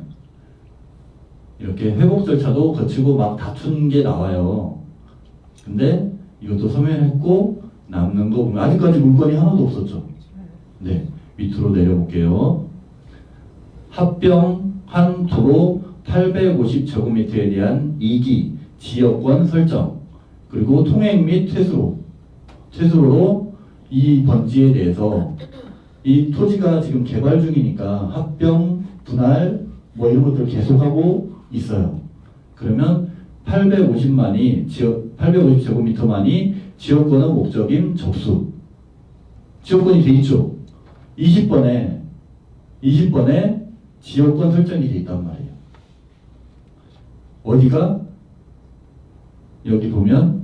이렇게 회복 절차도 거치고 막 다툰 게 나와요. 근데 이것도 소멸했고 남는 거 보면 아직까지 물건이 하나도 없었죠. 네, 밑으로 내려볼게요. 합병한 도로 850제곱미터에 대한 2기 지역권 설정, 그리고 통행 및 퇴수로로 이 번지에 대해서 이 토지가 지금 개발 중이니까 합병, 분할 뭐 이런 것들을 계속하고 있어요. 그러면 850제곱미터만이 지역권의 목적인 접수. 지역권이 돼 있죠. 20번에 지역권 설정이 돼 있단 말이에요. 어디가? 여기 보면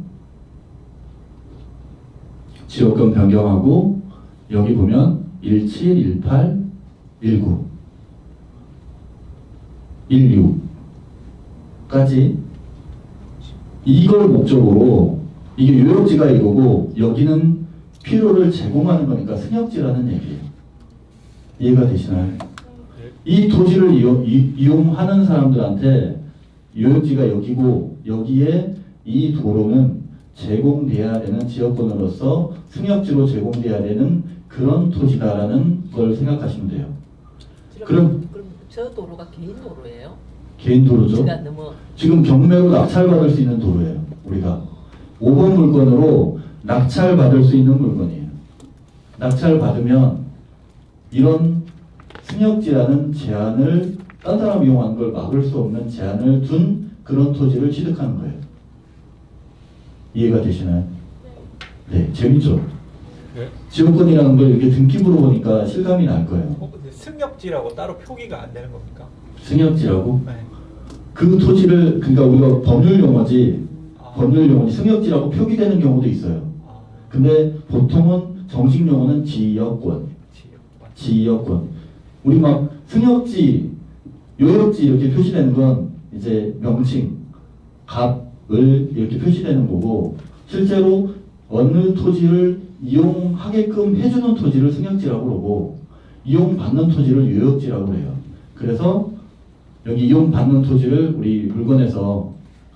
지역권 변경하고, 여기 보면 17, 18, 19, 16까지 이걸 목적으로, 이게 요역지가 이거고 여기는 필요를 제공하는 거니까 승역지라는 얘기예요. 이해가 되시나요? 이 토지를 이용하는 사람들한테 요역지가 여기고, 여기에 이 도로는 제공돼야 되는 지역권으로서 승역지로 제공돼야 되는 그런 토지다라는 걸 생각하시면 돼요. 그럼 저 도로가 개인 도로예요? 개인 도로죠. 그러니까 너무 지금 경매로 낙찰받을 수 있는 도로예요. 우리가 5번 물건으로 낙찰받을 수 있는 물건이에요. 낙찰받으면 이런 승역지라는 제한을, 딴 사람 이용하는 걸 막을 수 없는 제한을 둔 그런 토지를 취득하는 거예요. 이해가 되시나요? 네, 재밌죠? 네. 지역권이라는 걸 이렇게 등기부로 보니까 실감이 날 거예요. 근데 승역지라고 따로 표기가 안 되는 겁니까? 승역지라고? 네. 그 토지를, 그러니까 우리가 법률 용어지, 아. 승역지라고 표기되는 경우도 있어요. 아, 근데 보통은 정식 용어는 지역권. 우리 막 승역지, 요역지 이렇게 표시되는 건 이제 명칭, 갑, 을 이렇게 표시되는 거고, 실제로 어느 토지를 이용하게끔 해주는 토지를 승역지라고 그러고, 이용받는 토지를 요역지라고 해요. 그래서 여기 이용받는 토지를 우리 물건에서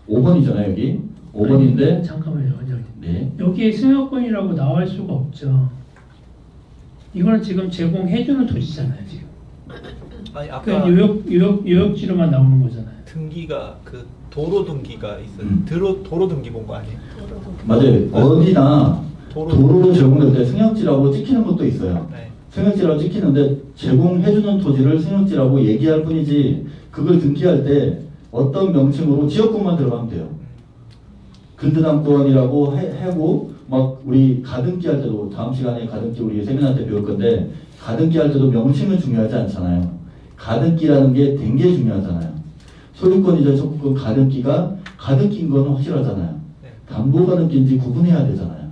5번이잖아요. 여기 5번인데 잠깐만요. 네. 여기에 승역권이라고 나올 수가 없죠. 이거는 지금 제공해주는 토지잖아요. 지금. 아니 아까 그러니까 요역지로만 나오는 거잖아요. 등기가 그 도로 등기가 있어요. 음. 도로 등기 본 거 아니에요? 맞아요. 어디나 도로. 도로로 제공될 때 승역지라고 찍히는 것도 있어요. 네. 승역지라고 찍히는데 제공해주는 토지를 승역지라고 얘기할 뿐이지, 그걸 등기할 때 어떤 명칭으로 지역권만 들어가면 돼요. 근저당권이라고 하고, 막 우리 가등기 할 때도, 다음 시간에 가등기 우리 세미나 때 배울 건데, 가등기 할 때도 명칭은 중요하지 않잖아요. 가등기라는 게 된 게 중요하잖아요. 소유권이자 소유권 가등기인 건 확실하잖아요. 네. 담보 가등기인지 구분해야 되잖아요.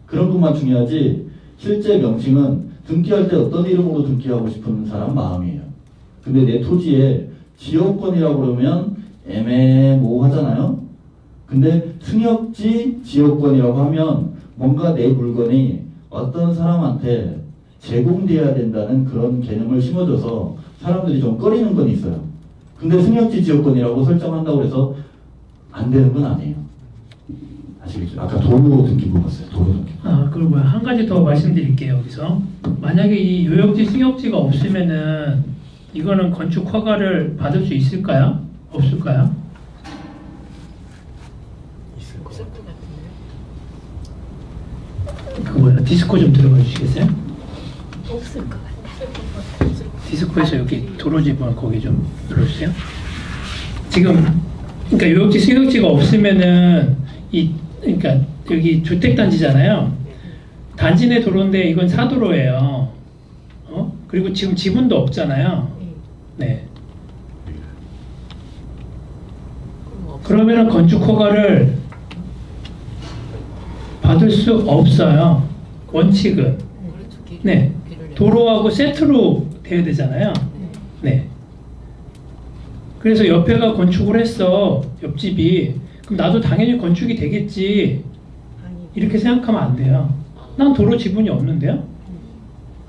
그런 것만 중요하지, 실제 명칭은 등기할 때 어떤 이름으로 등기하고 싶은 사람 마음이에요. 근데 내 토지에 지역권이라고 그러면 애매모호하잖아요. 근데 승역지 지역권이라고 하면 뭔가 내 물건이 어떤 사람한테 제공돼야 된다는 그런 개념을 심어줘서 사람들이 좀 꺼리는 건 있어요. 근데 승역지 지역권이라고 설정한다고 해서 안 되는 건 아니에요. 아시겠죠? 아까 도로 등기부 봤어요. 도로 등기부. 그리고 한 가지 더 말씀드릴게요. 여기서 만약에 이 요역지 승역지가 없으면은 이거는 건축 허가를 받을 수 있을까요? 없을까요? 있을 것 없을 같아요. 것 같은데요. 그 뭐야? 디스코 좀 들어가 주시겠어요? 없을 것 같아요. 디스코에서 여기 도로 지분 거기 좀 눌러주세요. 지금 그러니까 요역지 승역지가 없으면은 그러니까 여기 주택단지잖아요. 단지 내 도로인데 이건 사도로예요. 그리고 지금 지분도 없잖아요. 네. 그러면은 건축 허가를 받을 수 없어요. 원칙은. 그렇죠. 네. 도로하고 세트로 돼야 되잖아요. 네. 그래서 옆에가 건축을 했어. 옆집이. 그럼 나도 당연히 건축이 되겠지. 이렇게 생각하면 안 돼요. 난 도로 지분이 없는데요.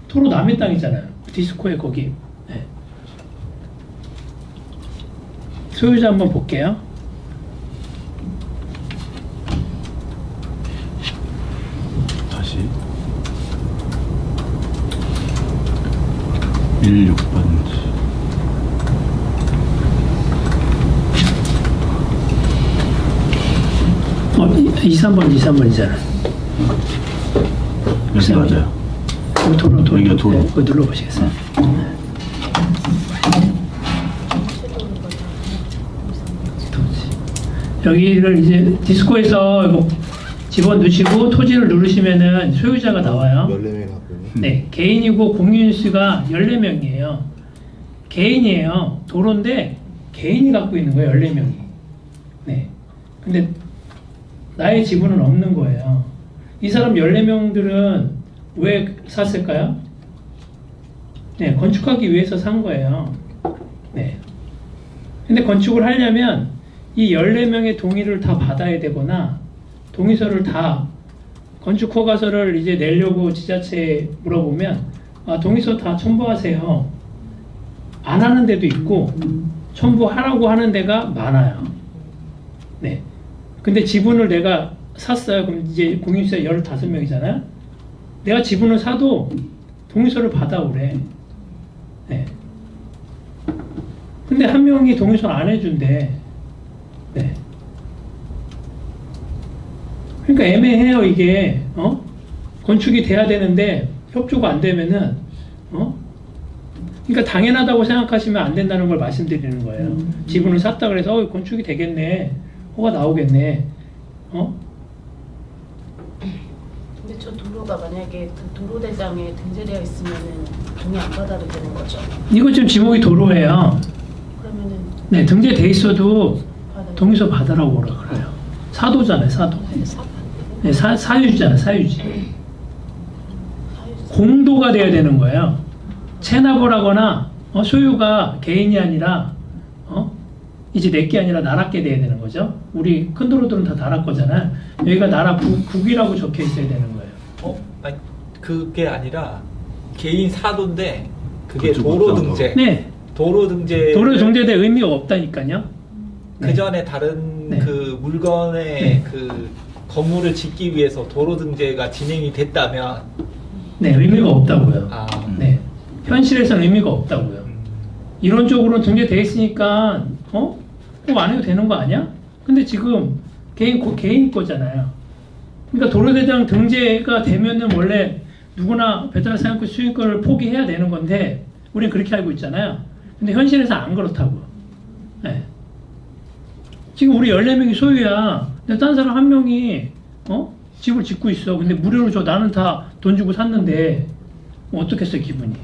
도로 남의 땅이잖아요. 디스코에 거기. 네. 소유자 한번 볼게요. 다시 16번지 어, 23번이잖아. 여기 맞아요. 도로. 여기가 도로. 네, 그거 눌러보시겠어요? 여기를 이제 디스코에서 이거 집어넣으시고 토지를 누르시면은 소유자가 나와요. 14명이 갖고 있네. 네, 개인이고 공유인수가 14명이에요. 개인이에요. 도로인데 개인이 갖고 있는 거예요, 14명이. 네. 근데 나의 지분은 없는 거예요. 이 사람 14명들은 왜 샀을까요? 네, 건축하기 위해서 산 거예요. 네. 근데 건축을 하려면 이 14명의 동의를 다 받아야 되거나 동의서를 다 건축 허가서를 이제 내려고 지자체에 물어보면 동의서 다 첨부하세요. 안 하는 데도 있고 첨부하라고 하는 데가 많아요. 네. 근데 지분을 내가 샀어요. 그럼 이제 공인수가 15명이잖아요. 내가 지분을 사도 동의서를 받아오래. 네. 근데 한 명이 동의서를 안 해준대. 네. 그러니까 애매해요, 이게. 건축이 돼야 되는데 협조가 안 되면은 그러니까 당연하다고 생각하시면 안 된다는 걸 말씀드리는 거예요. 지분을 샀다 그래서 건축이 되겠네. 허가 나오겠네. 근데 저 도로가 만약에 그 도로대장에 등재되어 있으면은 동의 안 받아도 되는 거죠? 이거 지금 지목이 도로예요. 그러면은 네, 등재돼 있어도 받아요. 동의서 받으라고 그래요. 사도잖아요, 사도. 네, 사유지잖아요, 사유지. 공도가 돼야 되는 거예요. 체납을 하거나 소유가 개인이 아니라 이제 내게 아니라 나라께 돼야 되는 거죠. 우리 큰 도로들은 다 나라 거잖아요. 여기가 나라 국이라고 적혀 있어야 되는 거예요. 아니, 그게 아니라 개인 사도인데 그게 그쪽 도로 없다고. 등재. 네, 도로 등재. 도로 정제돼 의미가 없다니까요. 그 전에 다른 네. 그 물건의 네. 그 건물을 짓기 위해서 도로 등재가 진행이 됐다면 네, 의미가 없다고요. 아, 네, 현실에서는 의미가 없다고요. 이론적으로는 등재돼 있으니까 꼭 안 해도 되는 거 아니야? 근데 지금 개인 거잖아요. 그러니까 도로대장 등재가 되면은 원래 누구나 배달 사용권 수익권을 포기해야 되는 건데 우리는 그렇게 알고 있잖아요. 근데 현실에서 안 그렇다고요. 네. 지금 우리 14명이 소유야. 근데 딴 사람 한 명이 집을 짓고 있어. 근데 무료로 줘. 나는 다 돈 주고 샀는데 어떻겠어요, 기분이?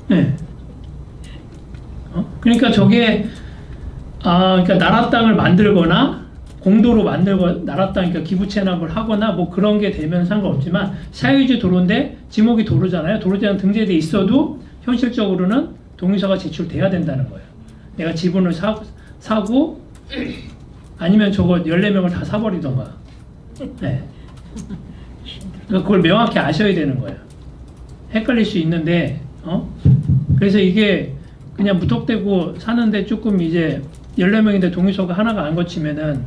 네. 그러니까 저게 그러니까 나라 땅을 만들거나 공도로 만들고 날았다니까 기부 체납을 하거나 뭐 그런 게 되면 상관없지만 사유지 도로인데 지목이 도로잖아요. 도로대장 등재돼 있어도 현실적으로는 동의서가 제출돼야 된다는 거예요. 내가 지분을 사고 아니면 저거 14명을 다 사버리던가. 네. 그러니까 그걸 명확히 아셔야 되는 거예요. 헷갈릴 수 있는데, 그래서 이게 그냥 무턱대고 사는데 조금 이제 14명인데 동의서가 하나가 안 거치면은,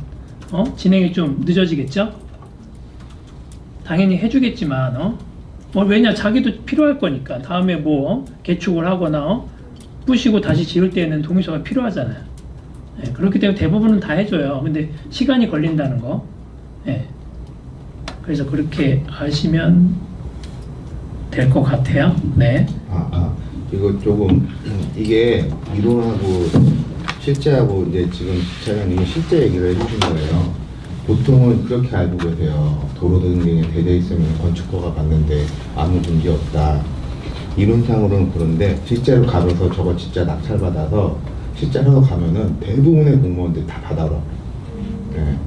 진행이 좀 늦어지겠죠? 당연히 해주겠지만, 왜냐, 자기도 필요할 거니까. 다음에 뭐, 개축을 하거나, 부시고 다시 지을 때는 동의서가 필요하잖아요. 네, 그렇기 때문에 대부분은 다 해줘요. 근데 시간이 걸린다는 거. 네. 그래서 그렇게 하시면 될 것 같아요. 네. 이거 조금 이게 이론하고 실제하고 이제 지금 차장님이 실제 얘기를 해주신 거예요. 보통은 그렇게 알고 계세요. 도로 등등에 대대 있으면 건축허가 받는데 아무 문제 없다. 이론상으로는 그런데 실제로 가면서 저거 진짜 낙찰받아서 실제로 가면은 대부분의 공무원들이 다 받아라. 네.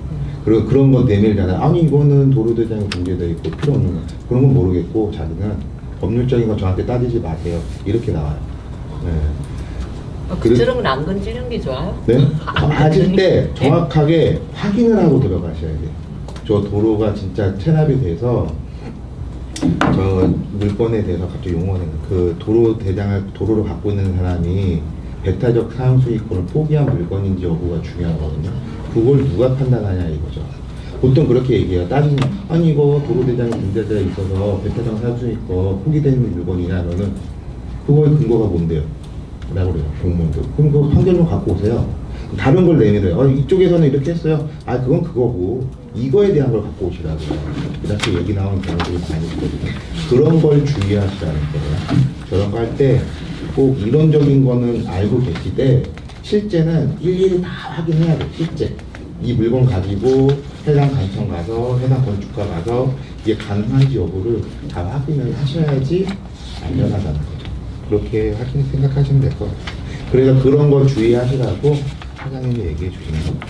그리고 그런 거 내밀잖아요. 아니 이거는 도로대장에 등재되어 있고 필요 없는 거 그런 건 모르겠고 자기는 법률적인 거 저한테 따지지 마세요. 이렇게 나와요. 네. 그처럼 안 건지는 게 좋아요? 네? 하실 때 정확하게 확인을 하고 들어가셔야 돼요. 저 도로가 진짜 체납이 돼서 저 물건에 대해서 갑자기 용어는 그 도로를 갖고 있는 사람이 배타적 사용 수익권을 포기한 물건인지 여부가 중요하거든요. 그걸 누가 판단하냐 이거죠. 보통 그렇게 얘기해요. 따지면 아니 이거 도로대장에 등재되어 있어서 배타적 사용 수익권 포기된 물건이냐면은 그거의 근거가 뭔데요? 라고 그래요. 공무원들. 그럼 그 판결문 갖고 오세요. 다른 걸 내밀어요. 이쪽에서는 이렇게 했어요. 그건 그거고 이거에 대한 걸 갖고 오시라고요. 이렇게 얘기 나오는 경우들이 많이 있거든요. 그런 걸 주의하시라는 거예요. 저런 거 할 때 꼭 이론적인 거는 알고 계시되 실제는 일일이 다 확인해야 돼요. 실제 이 물건 가지고 해당 관청 가서 해당 건축가 가서 이게 가능한지 여부를 다 확인을 하셔야지 안전하다는 거죠. 그렇게 생각하시면 될 것 같아요. 그래서 그런 거 주의하시라고 사장님이 얘기해 주시는 겁니다.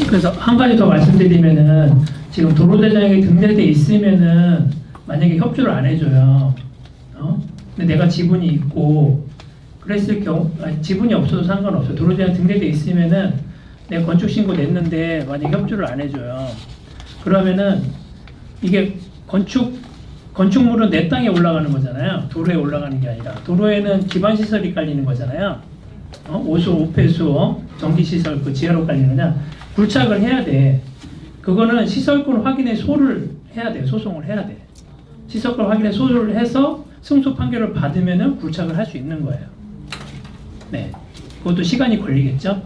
그래서 한 가지 더 말씀드리면은 지금 도로대장에 등재돼 있으면은 만약에 협조를 안 해줘요. 근데 내가 지분이 있고 그랬을 경우 지분이 없어도 상관없어요. 도로대장 등재돼 있으면은 내가 건축 신고 냈는데 만약에 협조를 안 해줘요. 그러면은 이게 건축물은 내 땅에 올라가는 거잖아요. 도로에 올라가는 게 아니라 도로에는 기반시설이 깔리는 거잖아요. 오수, 오폐수, 전기시설 그 지하로 깔리는 거냐. 굴착을 해야 돼. 그거는 시설권 확인에 소를 해야 돼. 소송을 해야 돼. 시설권 확인에 소를 해서 승소 판결을 받으면은 굴착을 할 수 있는 거예요. 네. 그것도 시간이 걸리겠죠?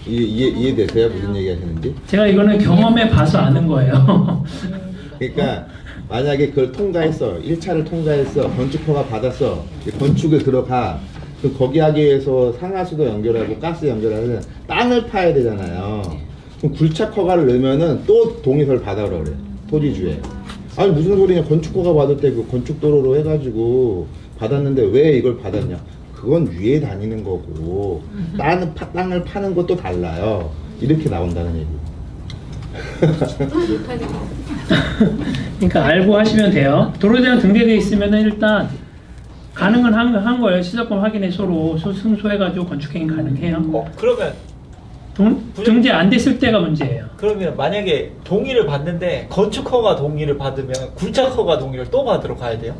이해되세요? 무슨 얘기 하시는지? 제가 이거는 경험해 봐서 아는 거예요. 그러니까 만약에 그걸 통과했어. 1차를 통과했어. 건축허가 받았어. 건축에 들어가. 그럼 거기 하기 위해서 상하수도 연결하고 가스 연결하면 땅을 파야 되잖아요. 그럼 굴착허가를 넣으면은 또 동의서를 받아오라 그래. 토지주에. 아니 무슨 소리냐. 건축허가 받을 때 그 건축도로로 해가지고 받았는데 왜 이걸 받았냐. 그건 위에 다니는 거고 땅을 파는 것도 달라요. 이렇게 나온다는 얘기. 그러니까 알고 하시면 돼요. 도로대장 등재되어 있으면은 일단 가능은 한 거예요. 시설권 확인에 서로 승소해가지고 건축행위 가능해요. 그러면 등재 안 됐을 때가 문제예요. 그러면 만약에 동의를 받는데 건축허가 동의를 받으면 굴착허가 동의를 또 받으러 가야 돼요?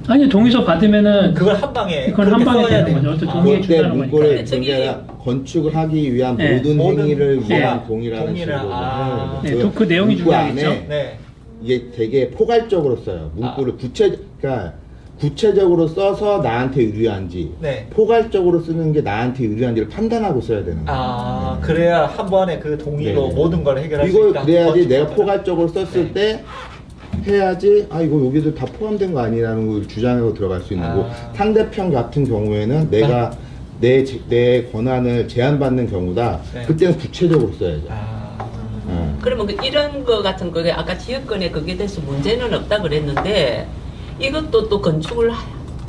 아니 동의서 받으면은 그걸 한 방에 그걸 한 방에 써야 되는 돼요. 거죠. 동의해 그때 준다는 문고를 거니까. 준게 아니라 건축을 하기 위한 네. 모든 행위를 위한 네. 동의라는 동의를, 식으로. 네, 그 내용이 문구 안에 중요하겠죠. 네. 이게 되게 포괄적으로 써요. 문구를 그러니까 구체적으로 써서 나한테 유리한지 네. 포괄적으로 쓰는 게 나한테 유리한지를 판단하고 써야 되는 거예요. 네. 그래야 한 번에 그 동의로 네. 모든 걸 해결할 수 이걸 있다. 그래야지 내가 건축허가는. 포괄적으로 썼을 네. 때 해야지 이거 여기도 다 포함된 거 아니라는 걸 주장하고 들어갈 수 있는 거고 상대편 같은 경우에는 내가 내 권한을 제한받는 경우다. 네. 그때는 구체적으로 써야죠. 그러면 이런 거 같은 거에 아까 지역권에 그게 대해서 문제는 없다 그랬는데 이것도 또 건축을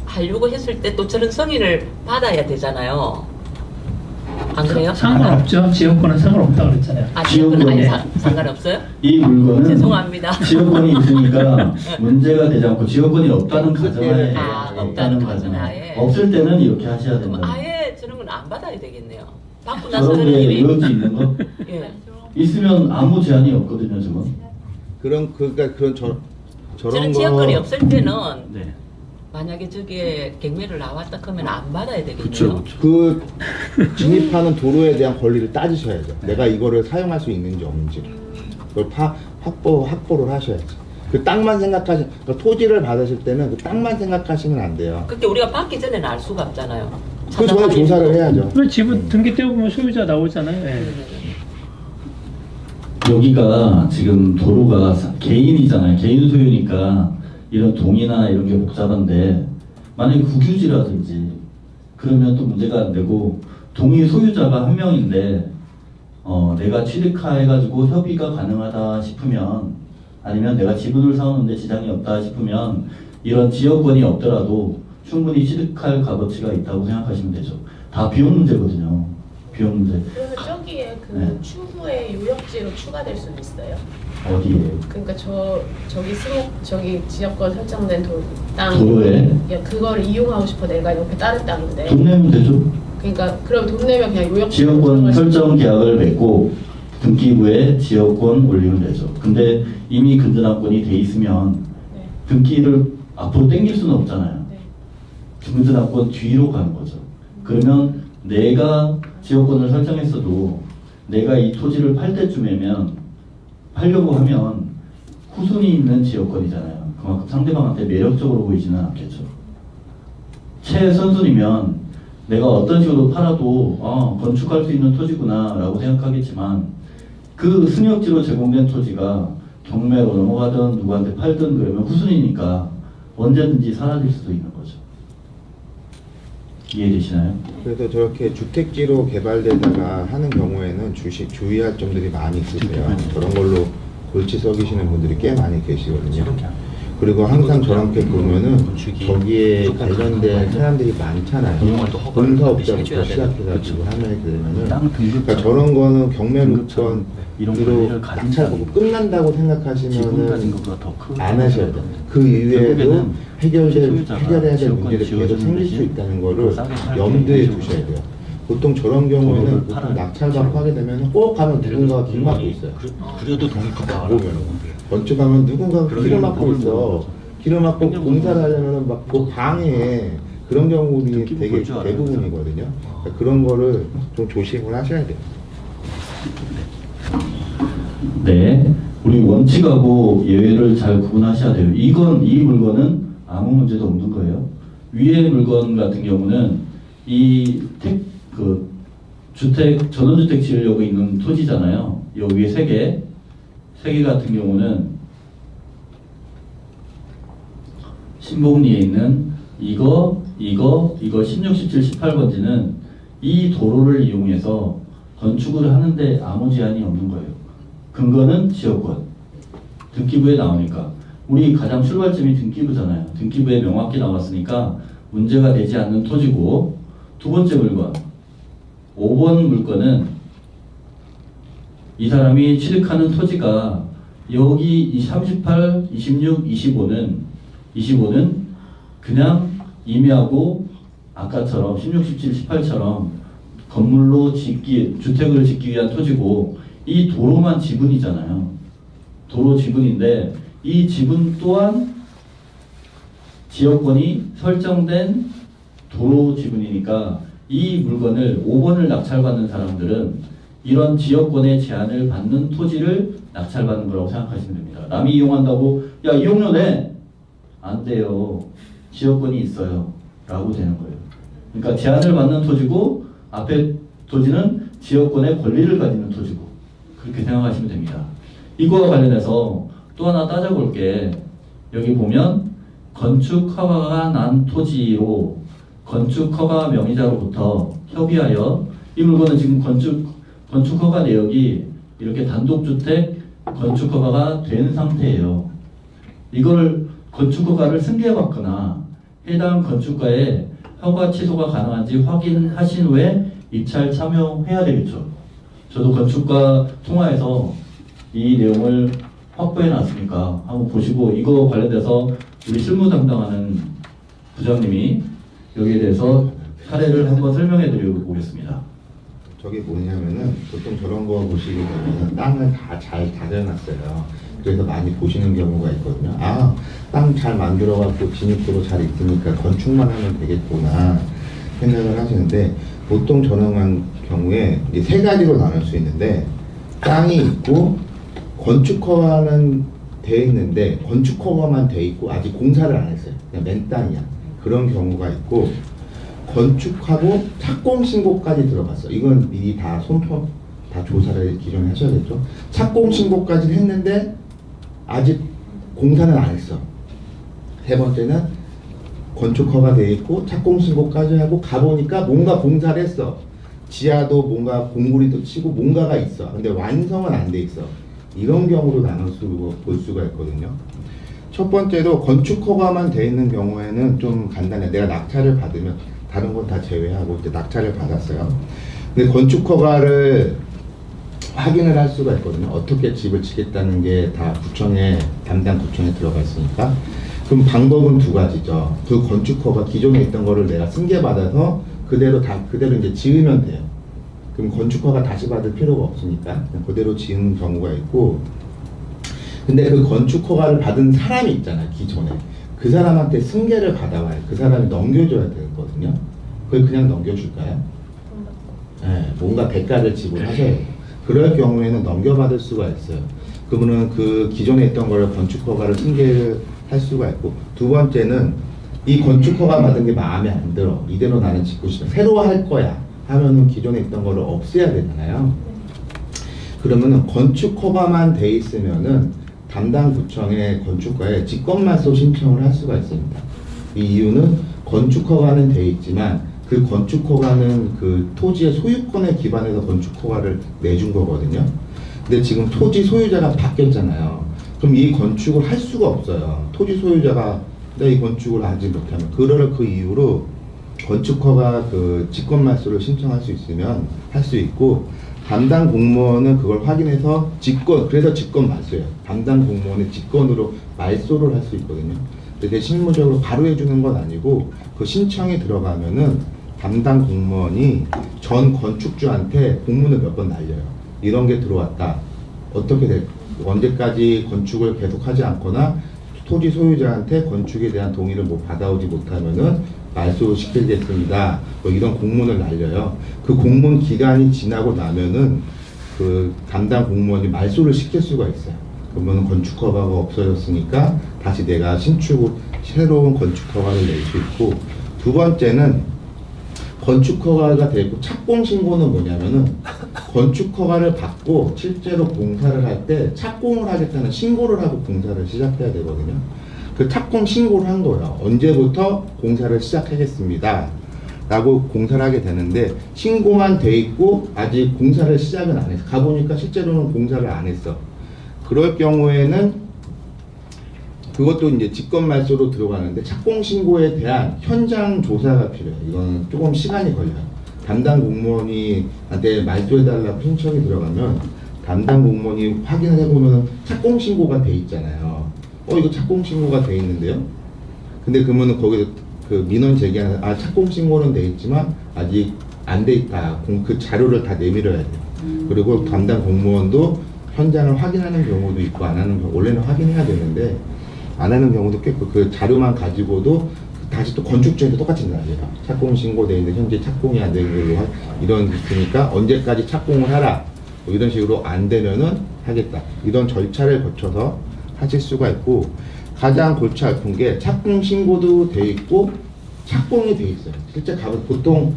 하려고 했을 때 또 저런 승인을 받아야 되잖아요. 안 그래요? 상관없죠. 지역권은 상관없다고 그랬잖아요. 아, 지역은 아니 지역권에- 상관없어요? 이 물건은 죄송합니다. 지역권이 있으니까 문제가 되지 않고 지역권이 없다는 가정하에 아, 없다는 가정하에. 없을 때는 이렇게 하셔야 그럼 된다. 아예 저런 건 안 받아야 되겠네요. 받고 저런 나서는 게 일이 의혹이 있는 거 예. 있으면 아무 제한이 없거든요, 저건. 그러니까 그런 저런 저런 지역권이 거 없을 때는 네. 만약에 저기에 경매를 나왔다 그러면 안 받아야 되겠네요. 그쵸. 그 진입하는 도로에 대한 권리를 따지셔야죠. 내가 이거를 사용할 수 있는지 없는지 그걸 확보를 하셔야죠. 그 땅만 그러니까 토지를 받으실 때는 그 땅만 생각하시면 안 돼요. 그게 우리가 받기 전에는 알 수가 없잖아요. 그 전에 조사를 해야죠. 왜 지분 등기 떼어보면 소유자 나오잖아요. 예. 여기가 지금 도로가 개인이잖아요. 개인 소유니까 이런 동의나 이런 게 복잡한데 만약에 국유지라든지 그러면 또 문제가 안 되고 동의 소유자가 한 명인데 내가 취득해가지고 협의가 가능하다 싶으면 아니면 내가 지분을 사오는데 지장이 없다 싶으면 이런 지역권이 없더라도 충분히 취득할 값어치가 있다고 생각하시면 되죠. 다 비용 문제거든요. 비용 문제. 그러면 저기에 그 네. 추후에 요역지로 추가될 수도 있어요. 어디에? 그러니까 저기 지역권 설정된 땅 도로에? 야, 그거를 이용하고 싶어 내가 옆에 다른 땅인데. 돈 내면 되죠. 그러니까 그럼 돈 내면 그냥 요역지 지역권 설정 계약을 맺고 등기부에 지역권 올리면 되죠. 근데 이미 근저당권이 돼 있으면 네. 등기를 앞으로 당길 수는 없잖아요. 네. 근저당권 뒤로 가는 거죠. 그러면 내가 지역권을 설정했어도 내가 이 토지를 팔 때쯤이면 팔려고 하면 후순위 있는 지역권이잖아요. 그만큼 상대방한테 매력적으로 보이지는 않겠죠. 최선순위면 내가 어떤 식으로 팔아도 건축할 수 있는 토지구나 라고 생각하겠지만 그 승역지로 제공된 토지가 경매로 넘어가든 누구한테 팔든 그러면 후순위니까 언제든지 사라질 수도 있는 거죠. 이해되시나요? 그래서 저렇게 주택지로 개발되다가 하는 경우에는 주의할 점들이 많이 있으세요. 저런 걸로 골치 썩이시는 분들이 꽤 많이 계시거든요. 그리고 항상 저렇게 보면은 저기에 관련된 사람들이 많잖아요. 공사업자부터 시작해가지고 하면 되면은 땅 등급 그러니까 저런 거는 경매 등급처럼 이런 루건으로 권리를 가진 낙찰보고 사람이 끝난다고 지분 가진 생각하시면은 것보다 더 크고 안 하셔야 돼요. 그 이외에도 결국에는 해결해야 될 지역권이 문제들이 계속 지어지는 생길 수 대신 있다는 거를 싸게 살게 염두에 해주는 두셔야 거죠. 돼요. 보통 저런 경우에는 도로를 보통 팔아야 낙찰받고 하게 되면 꼭 가면 누군가가 길 막고 있어요. 그래도 독립법 보면 건축하면 누군가가 길을 그러면 막고 법을 있어. 모르죠. 길을 막고 공사를 하려면 막 그 방해해. 그런 경우들이 등기부 되게 볼 줄 알아요. 대부분이거든요. 그러니까 그런 거를 좀 조심을 하셔야 돼요. 네. 우리 원칙하고 예외를 잘 구분하셔야 돼요. 이 물건은 아무 문제도 없는 거예요. 위의 물건 같은 경우는 주택, 전원주택 지으려고 있는 토지잖아요. 요 위에 세 개 같은 경우는 신봉리에 있는 이거 16, 17, 18번지는 이 도로를 이용해서 건축을 하는데 아무 제한이 없는 거예요. 근거는 지역권. 등기부에 나오니까. 우리 가장 출발점이 등기부잖아요. 등기부에 명확히 나왔으니까 문제가 되지 않는 토지고, 두 번째 물건. 5번 물건은 이 사람이 취득하는 토지가 여기 이 38, 26, 25는 그냥 임야고 아까처럼 16, 17, 18처럼 건물로 주택을 짓기 위한 토지고 이 도로만 지분이잖아요. 도로 지분인데 이 지분 또한 지역권이 설정된 도로 지분이니까 이 물건을 5번을 낙찰받는 사람들은 이런 지역권의 제한을 받는 토지를 낙찰받는 거라고 생각하시면 됩니다. 남이 이용한다고 야 이용료 내! 안 돼요. 지역권이 있어요. 라고 되는 거예요. 그러니까 제한을 받는 토지고 앞에 토지는 지역권의 권리를 가지는 토지고 그렇게 생각하시면 됩니다. 이거와 관련해서 또 하나 따져볼 게 여기 보면 건축 허가가 난 토지로 건축 허가 명의자로부터 협의하여 이 물건은 지금 건축 허가 내역이 이렇게 단독주택 건축 허가가 된 상태예요. 이걸 건축 허가를 승계받거나 해당 건축가의 허가 취소가 가능한지 확인하신 후에 입찰 참여해야 되겠죠. 저도 건축과 통화해서 이 내용을 확보해 놨으니까 한번 보시고 이거 관련돼서 우리 실무 담당하는 부장님이 여기에 대해서 사례를 한번 설명해 드리고 오겠습니다. 저게 뭐냐면은 보통 저런 거 보시게 되면 땅을 다 잘 다져놨어요. 그래서 많이 보시는 경우가 있거든요. 아, 땅 잘 만들어갖고 진입도로 잘 있으니까 건축만 하면 되겠구나 생각을 하시는데 보통 저런 경우에 이제 세 가지로 나눌 수 있는데 땅이 있고 건축 허가는 돼 있는데 건축 허가만 돼 있고 아직 공사를 안 했어요. 그냥 맨 땅이야. 그런 경우가 있고 건축하고 착공 신고까지 들어갔어. 이건 미리 다 손톱 다 조사를 기존에 하셔야겠죠. 착공 신고까지 했는데 아직 공사는 안 했어. 세 번째는 건축 허가 돼 있고 착공 신고까지 하고 가보니까 뭔가 공사를 했어. 지하도 뭔가 공구리도 치고 뭔가가 있어. 근데 완성은 안 돼 있어. 이런 경우로 볼 수가 있거든요. 첫 번째로 건축 허가만 돼 있는 경우에는 좀 간단해. 내가 낙찰을 받으면 다른 건 다 제외하고 이제 낙찰을 받았어요. 근데 건축 허가를 확인을 할 수가 있거든요. 어떻게 집을 짓겠다는 게 다 구청에 담당 구청에 들어가 있으니까. 그럼 방법은 두 가지죠. 그 건축 허가 기존에 있던 거를 내가 승계 받아서 그대로 이제 지으면 돼요. 그럼 건축 허가 다시 받을 필요가 없으니까 그냥 그대로 지은 경우가 있고. 근데 그 건축 허가를 받은 사람이 있잖아요. 기존에. 그 사람한테 승계를 받아와요. 그 사람이 넘겨줘야 되거든요. 그걸 그냥 넘겨줄까요? 네, 뭔가 대가를 지불하셔야 돼요. 그럴 경우에는 넘겨받을 수가 있어요. 그러면은 그 기존에 있던 걸 건축 허가를 승계를 할 수가 있고, 두 번째는 이 건축 허가 받은 게 마음에 안 들어. 이대로 나는 짓고 싶어. 새로 할 거야. 하면은 기존에 있던 거를 없애야 되잖아요. 그러면은 건축 허가만 돼 있으면은 담당 구청의 건축가에 직권말소 신청을 할 수가 있습니다. 이 이유는 건축 허가는 돼 있지만 그 건축 허가는 그 토지의 소유권에 기반해서 건축 허가를 내준 거거든요. 근데 지금 토지 소유자가 바뀌었잖아요. 그럼 이 건축을 할 수가 없어요. 토지 소유자가 내가 이 건축을 하지 못하면 그 이유로 건축 허가 그 직권말소를 신청할 수 있으면 할 수 있고, 담당 공무원은 그걸 확인해서 그래서 직권말소예요. 담당 공무원의 직권으로 말소를 할 수 있거든요. 근데 실무적으로 바로 해주는 건 아니고 그 신청이 들어가면은 담당 공무원이 전 건축주한테 공문을 몇 번 날려요. 이런 게 들어왔다. 언제까지 건축을 계속하지 않거나 토지 소유자한테 건축에 대한 동의를 받아오지 못하면은 말소시키겠습니다. 뭐 이런 공문을 날려요. 그 공문 기간이 지나고 나면은 그 담당 공무원이 말소를 시킬 수가 있어요. 그러면 건축 허가가 없어졌으니까 다시 내가 새로운 건축 허가를 낼 수 있고, 두 번째는 건축 허가가 되고 착공 신고는 뭐냐면은 건축 허가를 받고 실제로 공사를 할 때 착공을 하겠다는 신고를 하고 공사를 시작해야 되거든요. 그 착공 신고를 한 거예요. 언제부터 공사를 시작하겠습니다 라고 공사를 하게 되는데, 신고만 돼 있고 아직 공사를 시작은 안 했어. 가보니까 실제로는 공사를 안 했어. 그럴 경우에는 그것도 이제 직권말소로 들어가는데 착공 신고에 대한 현장 조사가 필요해요. 이건 조금 시간이 걸려요. 담당 공무원이한테 말소해달라고 신청이 들어가면 담당 공무원이 확인을 해보면 착공 신고가 돼 있잖아요. 이거 착공 신고가 돼 있는데요. 근데 그러면은 거기서 그 민원 제기하는 착공 신고는 돼 있지만 아직 안 돼 있다. 그 자료를 다 내밀어야 돼요. 그리고 담당 공무원도 현장을 확인하는 경우도 있고 안 하는 경우, 원래는 확인해야 되는데 안 하는 경우도 꽤 있고, 그 자료만 가지고도 다시 또 건축주한테 똑같이 날려요. 착공 신고돼 있는데 현재 착공이 안 되는 걸로 이런 게 있으니까 언제까지 착공을 하라. 뭐 이런 식으로 안 되면은 하겠다. 이런 절차를 거쳐서 하실 수가 있고, 가장 골치 아픈 게 착공 신고도 돼 있고 착공이 돼 있어요. 실제 가면 보통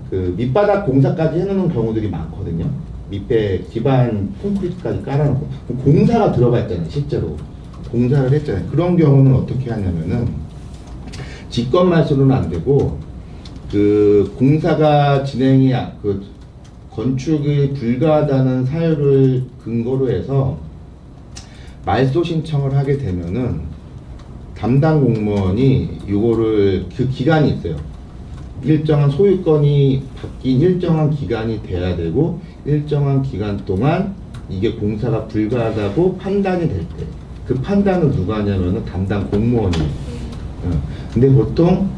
그 밑바닥 공사까지 해놓는 경우들이 많거든요. 밑에 기반 콘크리트까지 깔아놓고 공사가 들어가 있잖아요. 실제로 공사를 했잖아요. 그런 경우는 어떻게 하냐면은 직권말소는 안 되고 그 공사가 그 건축이 불가하다는 사유를 근거로 해서 말소 신청을 하게 되면은 담당 공무원이 이거를 그 기간이 있어요. 일정한 소유권이 바뀐 일정한 기간이 돼야 되고 일정한 기간 동안 이게 공사가 불가하다고 판단이 될 때 그 판단을 누가 하냐면은 담당 공무원이에요. 근데 보통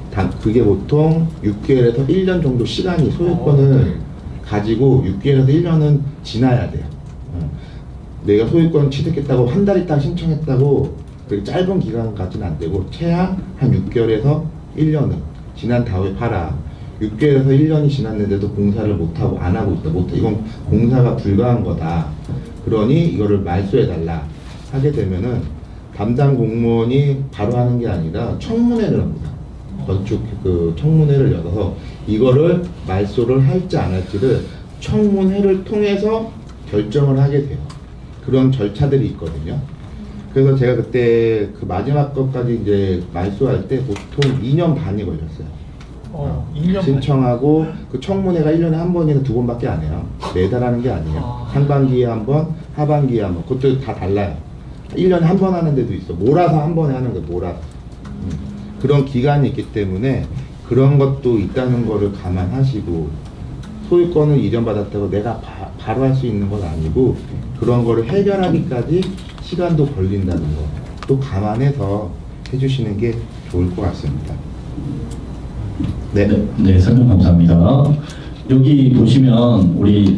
그게 보통 6개월에서 1년 정도 시간이 소유권을 가지고 6개월에서 1년은 지나야 돼요. 내가 소유권 취득했다고 한 달 있다가 신청했다고 그렇게 짧은 기간 가지는 안 되고 최하 한 6개월에서 1년은 지난 다음에 팔아. 6개월에서 1년이 지났는데도 공사를 못하고 안 하고 있다. 이건 공사가 불가한 거다. 그러니 이거를 말소해달라 하게 되면은 담당 공무원이 바로 하는 게 아니라 청문회를 합니다. 건축 그 청문회를 열어서 이거를 말소를 할지 안 할지를 청문회를 통해서 결정을 하게 돼요. 그런 절차들이 있거든요. 그래서 제가 그때 그 마지막 것까지 이제 말소할 때 보통 2년 반이 걸렸어요. 2년 신청하고 그 청문회가 1년에 한 번이나 두 번밖에 안 해요. 매달 하는 게 아니에요. 상반기에 한 번, 하반기에 한 번. 그것도 다 달라요. 1년에 한 번 하는 데도 있어. 몰아서 한 번에 하는 거예요. 몰아서. 그런 기간이 있기 때문에 그런 것도 있다는 거를 감안하시고 소유권을 이전받았다고 내가 바로 할 수 있는 건 아니고 그런 거를 해결하기까지 시간도 걸린다는 거 또 감안해서 해주시는 게 좋을 것 같습니다. 네. 네, 설명 감사합니다. 여기 보시면 우리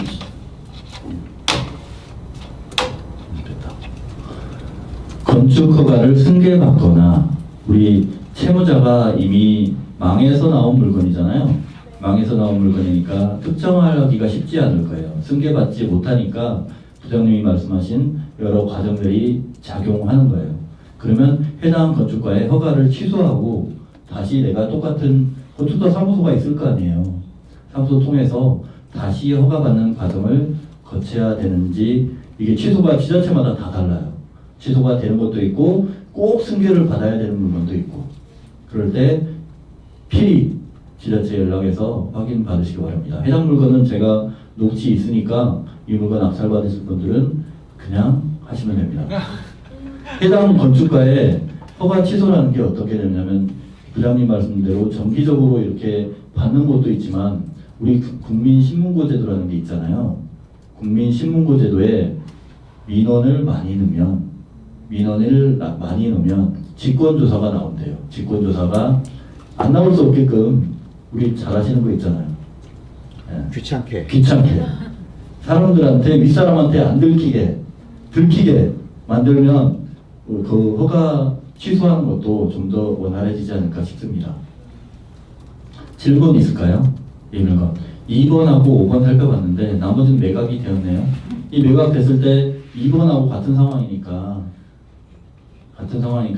건축 허가를 승계받거나 우리 채무자가 이미 망해서 나온 물건이잖아요. 망해서 나온 물건이니까 특정하기가 쉽지 않을 거예요. 승계받지 못하니까 부장님이 말씀하신 여러 과정들이 작용하는 거예요. 그러면 해당 건축가의 허가를 취소하고 다시 내가 똑같은 건축가 사무소가 있을 거 아니에요. 사무소 통해서 다시 허가받는 과정을 거쳐야 되는지 이게 취소가 지자체마다 다 달라요. 취소가 되는 것도 있고 꼭 승계를 받아야 되는 물건도 있고 그럴 때 필히 지자체 연락해서 확인 받으시기 바랍니다. 해당 물건은 제가 녹취 있으니까 이 물건 압살 받으실 분들은 그냥 하시면 됩니다. 해당 건축가의 허가 취소라는 게 어떻게 되냐면 부장님 말씀대로 정기적으로 이렇게 받는 곳도 있지만 우리 국민신문고제도라는 게 있잖아요. 국민신문고제도에 민원을 많이 넣으면 직권조사가 나온대요. 직권조사가 안 나올 수 없게끔 우리 잘 하시는 거 있잖아요. 예. 귀찮게. 사람들한테 윗사람한테 안 들키게 만들면 그 허가 취소하는 것도 좀 더 원활해지지 않을까 싶습니다. 질문 있을까요? 이 물건 2번하고 5번 살펴봤는데 나머지는 매각이 되었네요. 이 매각됐을 때 2번하고 같은 상황이니까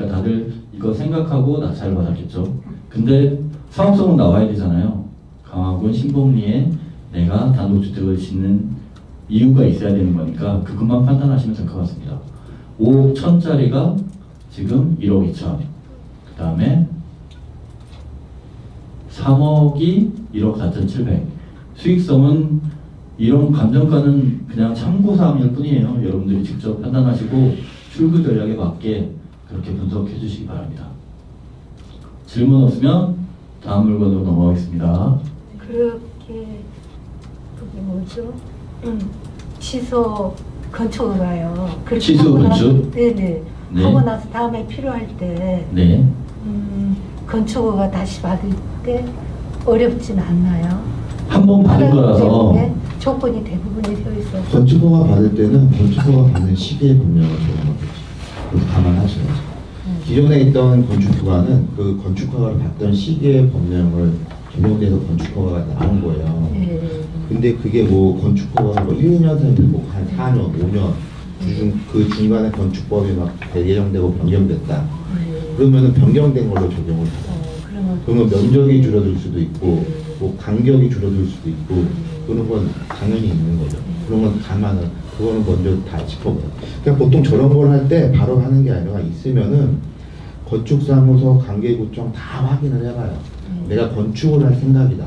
다들 이거 생각하고 낙찰을 받았겠죠. 근데 사업성은 나와야 되잖아요. 강화군 신봉리에 내가 단독주택을 짓는 이유가 있어야 되는 거니까 그것만 판단하시면 될 것 같습니다. 5억 1천짜리가 지금 1억 2천, 그 다음에 3억이 1억 4,700. 수익성은 이런 감정가는 그냥 참고사항일 뿐이에요. 여러분들이 직접 판단하시고 출구 전략에 맞게 그렇게 분석해 주시기 바랍니다. 질문 없으면 다음 물건으로 넘어가겠습니다. 그렇게 그게 뭐죠? 취소 건축가요. 취소 건축? 네네. 네. 하고 나서 다음에 필요할 때 네. 건축가 다시 받을 때 어렵진 않나요? 한 번 받은 거라서 때문에 조건이 대부분이 되어 있어서 건축허가 받을 때는 건축허가 받는 시기의 법령을 적용하겠죠. 그것도 감안하셔야죠. 기존에 있던 건축허가는 그 건축허가를 받던 시기의 법령을 적용돼서 건축허가가 나온 거예요. 네. 근데 그게 뭐 건축허가가 뭐 1, 2년 생기고 한 4년, 5년 그 중간에 건축법이 막 개정되고 변경됐다. 그러면은 변경된 걸로 적용을 해요. 그러면 면적이 줄어들 수도 있고 뭐 간격이 줄어들 수도 있고 그런 건 당연히 있는 거죠. 그런 건 감안을 그거는 먼저 다 짚어봐요. 그러니까 보통 저런 걸 할 때 바로 하는 게 아니라 있으면은 건축사무소, 관계구청 다 확인을 해봐요. 내가 건축을 할 생각이다.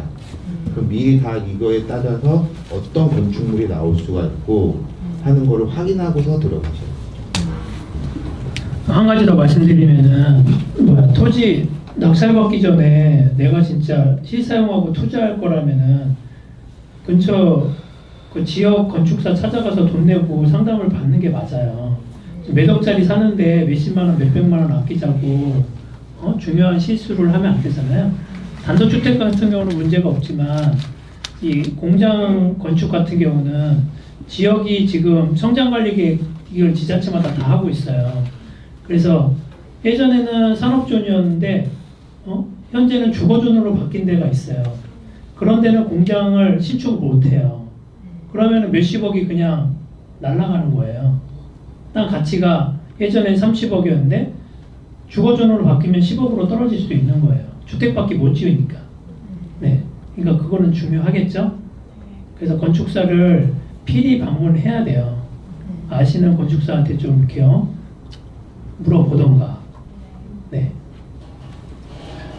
그럼 미리 다 이거에 따라서 어떤 건축물이 나올 수가 있고 하는 거를 확인하고서 들어가셔요. 한 가지 더 말씀드리면은 토지 낙찰받기 전에 내가 진짜 실사용하고 투자할 거라면은 근처 그 지역 건축사 찾아가서 돈 내고 상담을 받는 게 맞아요. 몇 억짜리 사는데 몇십만 원, 몇백만 원 아끼자고 중요한 실수를 하면 안 되잖아요. 단독주택 같은 경우는 문제가 없지만 이 공장 건축 같은 경우는 지역이 지금 성장관리 계획 이걸 지자체마다 다 하고 있어요. 그래서 예전에는 산업존이었는데 현재는 주거존으로 바뀐 데가 있어요. 그런 데는 공장을 신축 못해요. 그러면 몇십억이 그냥 날아가는 거예요. 땅 가치가 예전에 30억이었는데 주거존으로 바뀌면 10억으로 떨어질 수도 있는 거예요. 주택밖에 못 지으니까. 네, 그러니까 그거는 중요하겠죠. 그래서 건축사를 필히 방문해야 돼요. 아시는 건축사한테 좀 이렇게요 물어보던가. 네.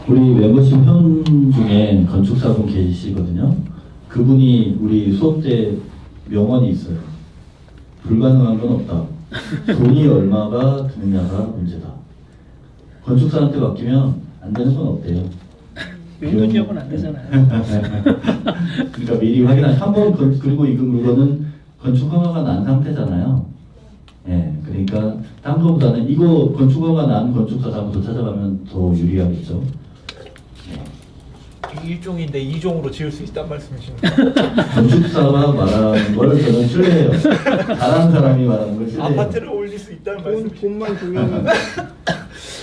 우리 멤버십 현 중에 건축사분 계시거든요. 그분이 우리 수업 때 명언이 있어요. 불가능한 건 없다. 돈이 얼마가 드느냐가 문제다. 건축사한테 맡기면 안 되는 건 없대요. 용도 지역은 안 되잖아요. 그러니까 미리 확인하. 한번 그리고 이 물건은 건축 허가가 난 상태잖아요. 예, 그러니까 딴 거보다는 이거 건축 허가 난 건축사 사무소 찾아가면 더 유리하겠죠. 일종인데 2종으로 지을 수 있단 말씀이십니까? 건축사가 말하는 걸 저는 신뢰해요. 잘하는 사람이 말하는 걸 신뢰해요. 아파트를 올릴 수 있다는 말씀이십니까? 돈만 주면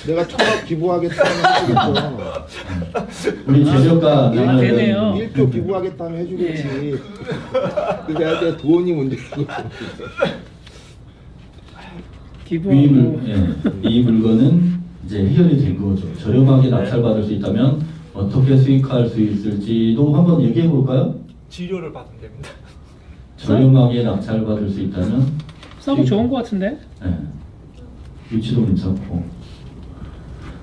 내가 1,000억 기부하겠다면 해주겠죠. 우리 재력가 되네요. 1조 기부하겠다면 해주겠지. 그게 돈이 문제고. 기부하고 이 물건은 이제 해결이 된 거죠. 저렴하게 낙찰받을 수 있다면 어떻게 수익할 수 있을지도 한번 얘기해 볼까요? 지료를 받으면 됩니다. 저렴하게 낙찰받을 수 있다면 싸고 좋은 것 같은데? 네. 위치도 괜찮고.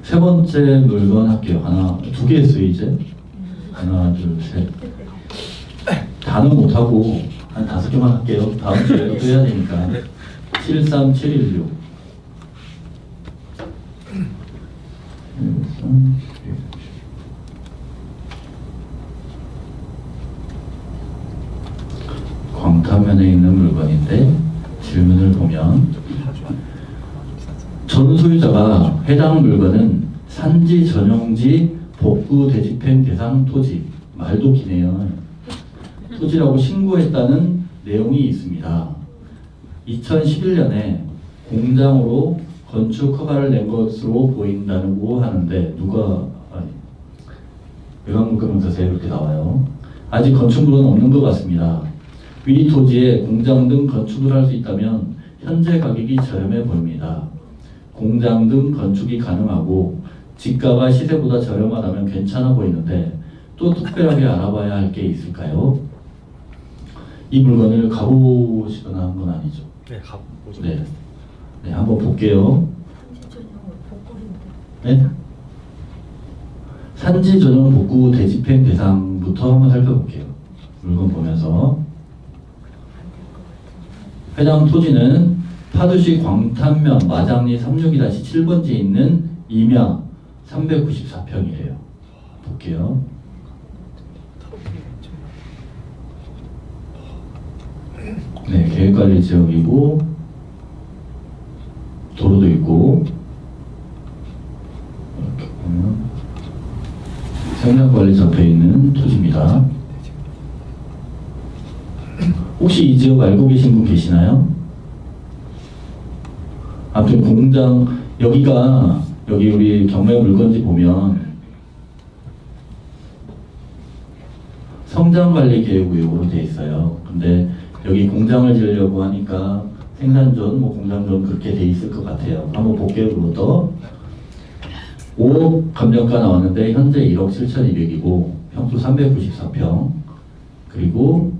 세 번째 물건 할게요. 하나, 두 개 했어요 이제. 하나, 둘, 셋. 다는 못하고 한 5개만 할게요. 다음 주에 또 해야 되니까. 73716. 73716. 광탄면에 있는 물건인데 질문을 보면 전 소유자가 해당 물건은 산지 전용지 복구 대집행 대상 토지, 말도 기네요. 토지라고 신고했다는 내용이 있습니다. 2011년에 공장으로 건축 허가를 낸 것으로 보인다고 하는데 누가 외곽물건명서에 이렇게 나와요. 아직 건축물은 없는 것 같습니다. 위 토지에 공장 등 건축을 할 수 있다면 현재 가격이 저렴해 보입니다. 공장 등 건축이 가능하고 집가가 시세보다 저렴하다면 괜찮아 보이는데 또 특별하게 알아봐야 할 게 있을까요? 이 물건을 가보시거나 한 건 아니죠? 네, 가보죠. 네. 네, 한번 볼게요. 네? 산지 전용 복구 대집행 대상부터 한번 살펴볼게요. 물건 보면서 해당 토지는 파주시 광탄면 마장리 362-7번지에 있는 임야 394평이래요. 볼게요. 네, 계획관리 지역이고 도로도 있고 이렇게 보면 생산관리 잡혀 있는 토지입니다. 혹시 이 지역 알고 계신 분 계시나요? 아무튼 공장 여기 우리 경매 물건지 보면 성장관리계획구역으로 돼 있어요. 근데 여기 공장을 지으려고 하니까 생산존, 공장존 그렇게 돼 있을 것 같아요. 한번 볼게요. 그것도 5억 감정가 나왔는데 현재 1억 7,200이고 평수 394평. 그리고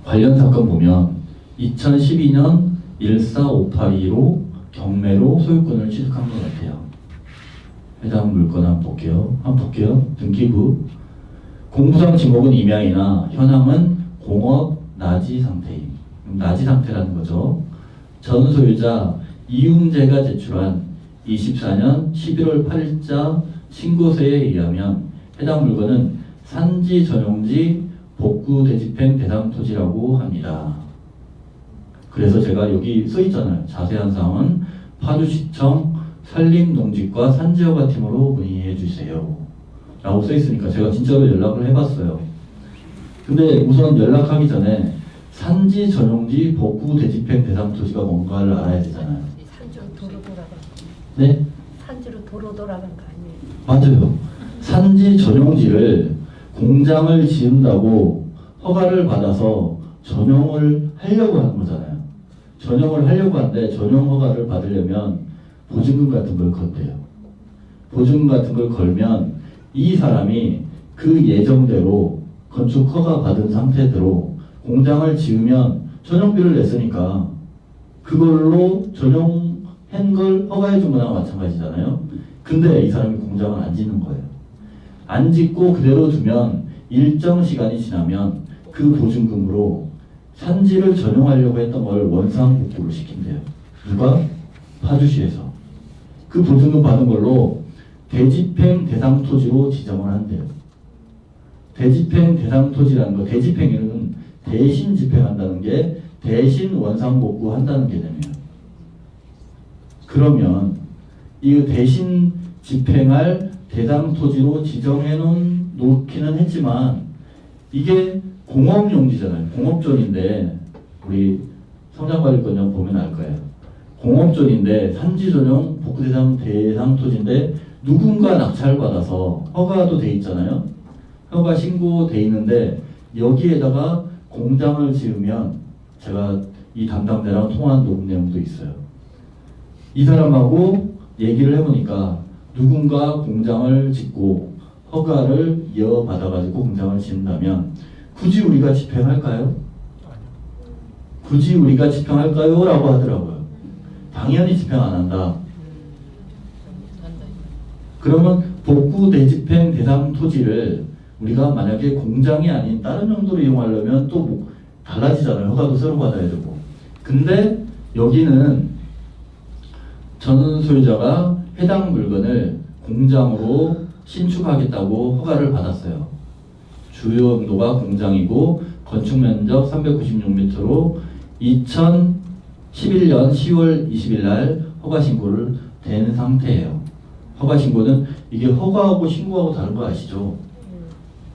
관련 사건 보면 2012년 14582로 경매로 소유권을 취득한 것 같아요. 해당 물건 한번 볼게요. 등기부. 공부상 지목은 임야이나 현황은 공업 나지 상태임. 나지 상태라는 거죠. 전 소유자 이웅재가 제출한 24년 11월 8일자 신고서에 의하면 해당 물건은 산지 전용지 복구 대집행 대상 토지라고 합니다. 그래서 제가 여기 써 있잖아요. 자세한 사항은 파주시청 산림농지과 산지허가팀으로 문의해 주세요 라고 써 있으니까 제가 진짜로 연락을 해봤어요. 근데 우선 연락하기 전에 산지 전용지 복구 대집행 대상 토지가 뭔가를 알아야 되잖아요. 산지로 도로 돌아간 거. 네? 산지로 도로 돌아간 거 아니에요? 맞아요. 산지 전용지를 공장을 지은다고 허가를 받아서 전용을 하려고 하는 거잖아요. 전용을 하려고 하는데 전용 허가를 받으려면 보증금 같은 걸 건대요. 보증금 같은 걸 걸면 이 사람이 그 예정대로 건축 허가 받은 상태대로 공장을 지으면 전용비를 냈으니까 그걸로 전용한 걸 허가해 준 거나 마찬가지잖아요. 근데 이 사람이 공장을 안 짓는 거예요. 안 짓고 그대로 두면 일정 시간이 지나면 그 보증금으로 산지를 전용하려고 했던 걸 원상복구를 시킨대요. 누가? 파주시에서. 그 보증금 받은 걸로 대집행 대상 토지로 지정을 한대요. 대집행 대상 토지라는 거, 대집행에는 대신 집행한다는 게 대신 원상복구 한다는 개념이에요. 그러면 이 대신 집행할 대상 토지로 지정해 놓기는 했지만 이게 공업용지잖아요. 공업존인데 우리 성장관리권령 보면 알 거예요. 공업존인데 산지 전용 복구 대상 토지인데 누군가 낙찰받아서 허가도 돼 있잖아요. 허가 신고돼 있는데 여기에다가 공장을 지으면 제가 이 담당자랑 통화한 녹음 내용도 있어요. 이 사람하고 얘기를 해보니까 누군가 공장을 짓고 허가를 이어받아가지고 공장을 짓는다면 굳이 우리가 집행할까요? 굳이 우리가 집행할까요? 라고 하더라고요. 당연히 집행 안 한다. 그러면 복구 대집행 대상 토지를 우리가 만약에 공장이 아닌 다른 용도로 이용하려면 또 뭐 달라지잖아요. 허가도 새로 받아야 되고. 근데 여기는 전 소유자가 해당 물건을 공장으로 신축하겠다고 허가를 받았어요. 주요 용도가 공장이고 건축 면적 396m로 2011년 10월 20일 날 허가 신고를 된 상태예요. 허가 신고는 이게 허가하고 신고하고 다른 거 아시죠?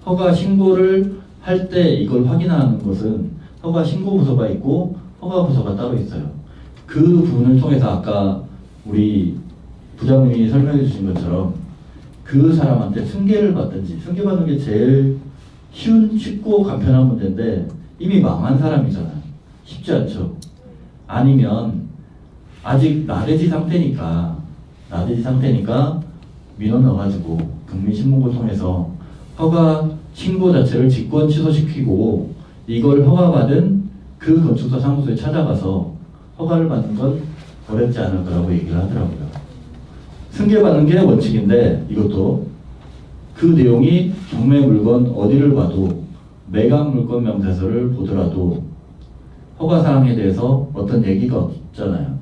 허가 신고를 할 때 이걸 확인하는 것은 허가 신고 부서가 있고 허가 부서가 따로 있어요. 그 부분을 통해서 아까 우리 부장님이 설명해 주신 것처럼 그 사람한테 승계를 받든지, 승계받는 게 제일 쉽고 간편한 문제인데 이미 망한 사람이잖아요. 쉽지 않죠. 아니면 아직 나대지 상태니까 민원 넣어가지고 국민신문고 통해서 허가 신고 자체를 직권 취소시키고 이걸 허가받은 그 건축사 사무소에 찾아가서 허가를 받는 건 어렵지 않을 거라고 얘기를 하더라고요. 승계받는 게 원칙인데 이것도 그 내용이 경매 물건 어디를 봐도 매각 물건 명세서를 보더라도 허가사항에 대해서 어떤 얘기가 없잖아요.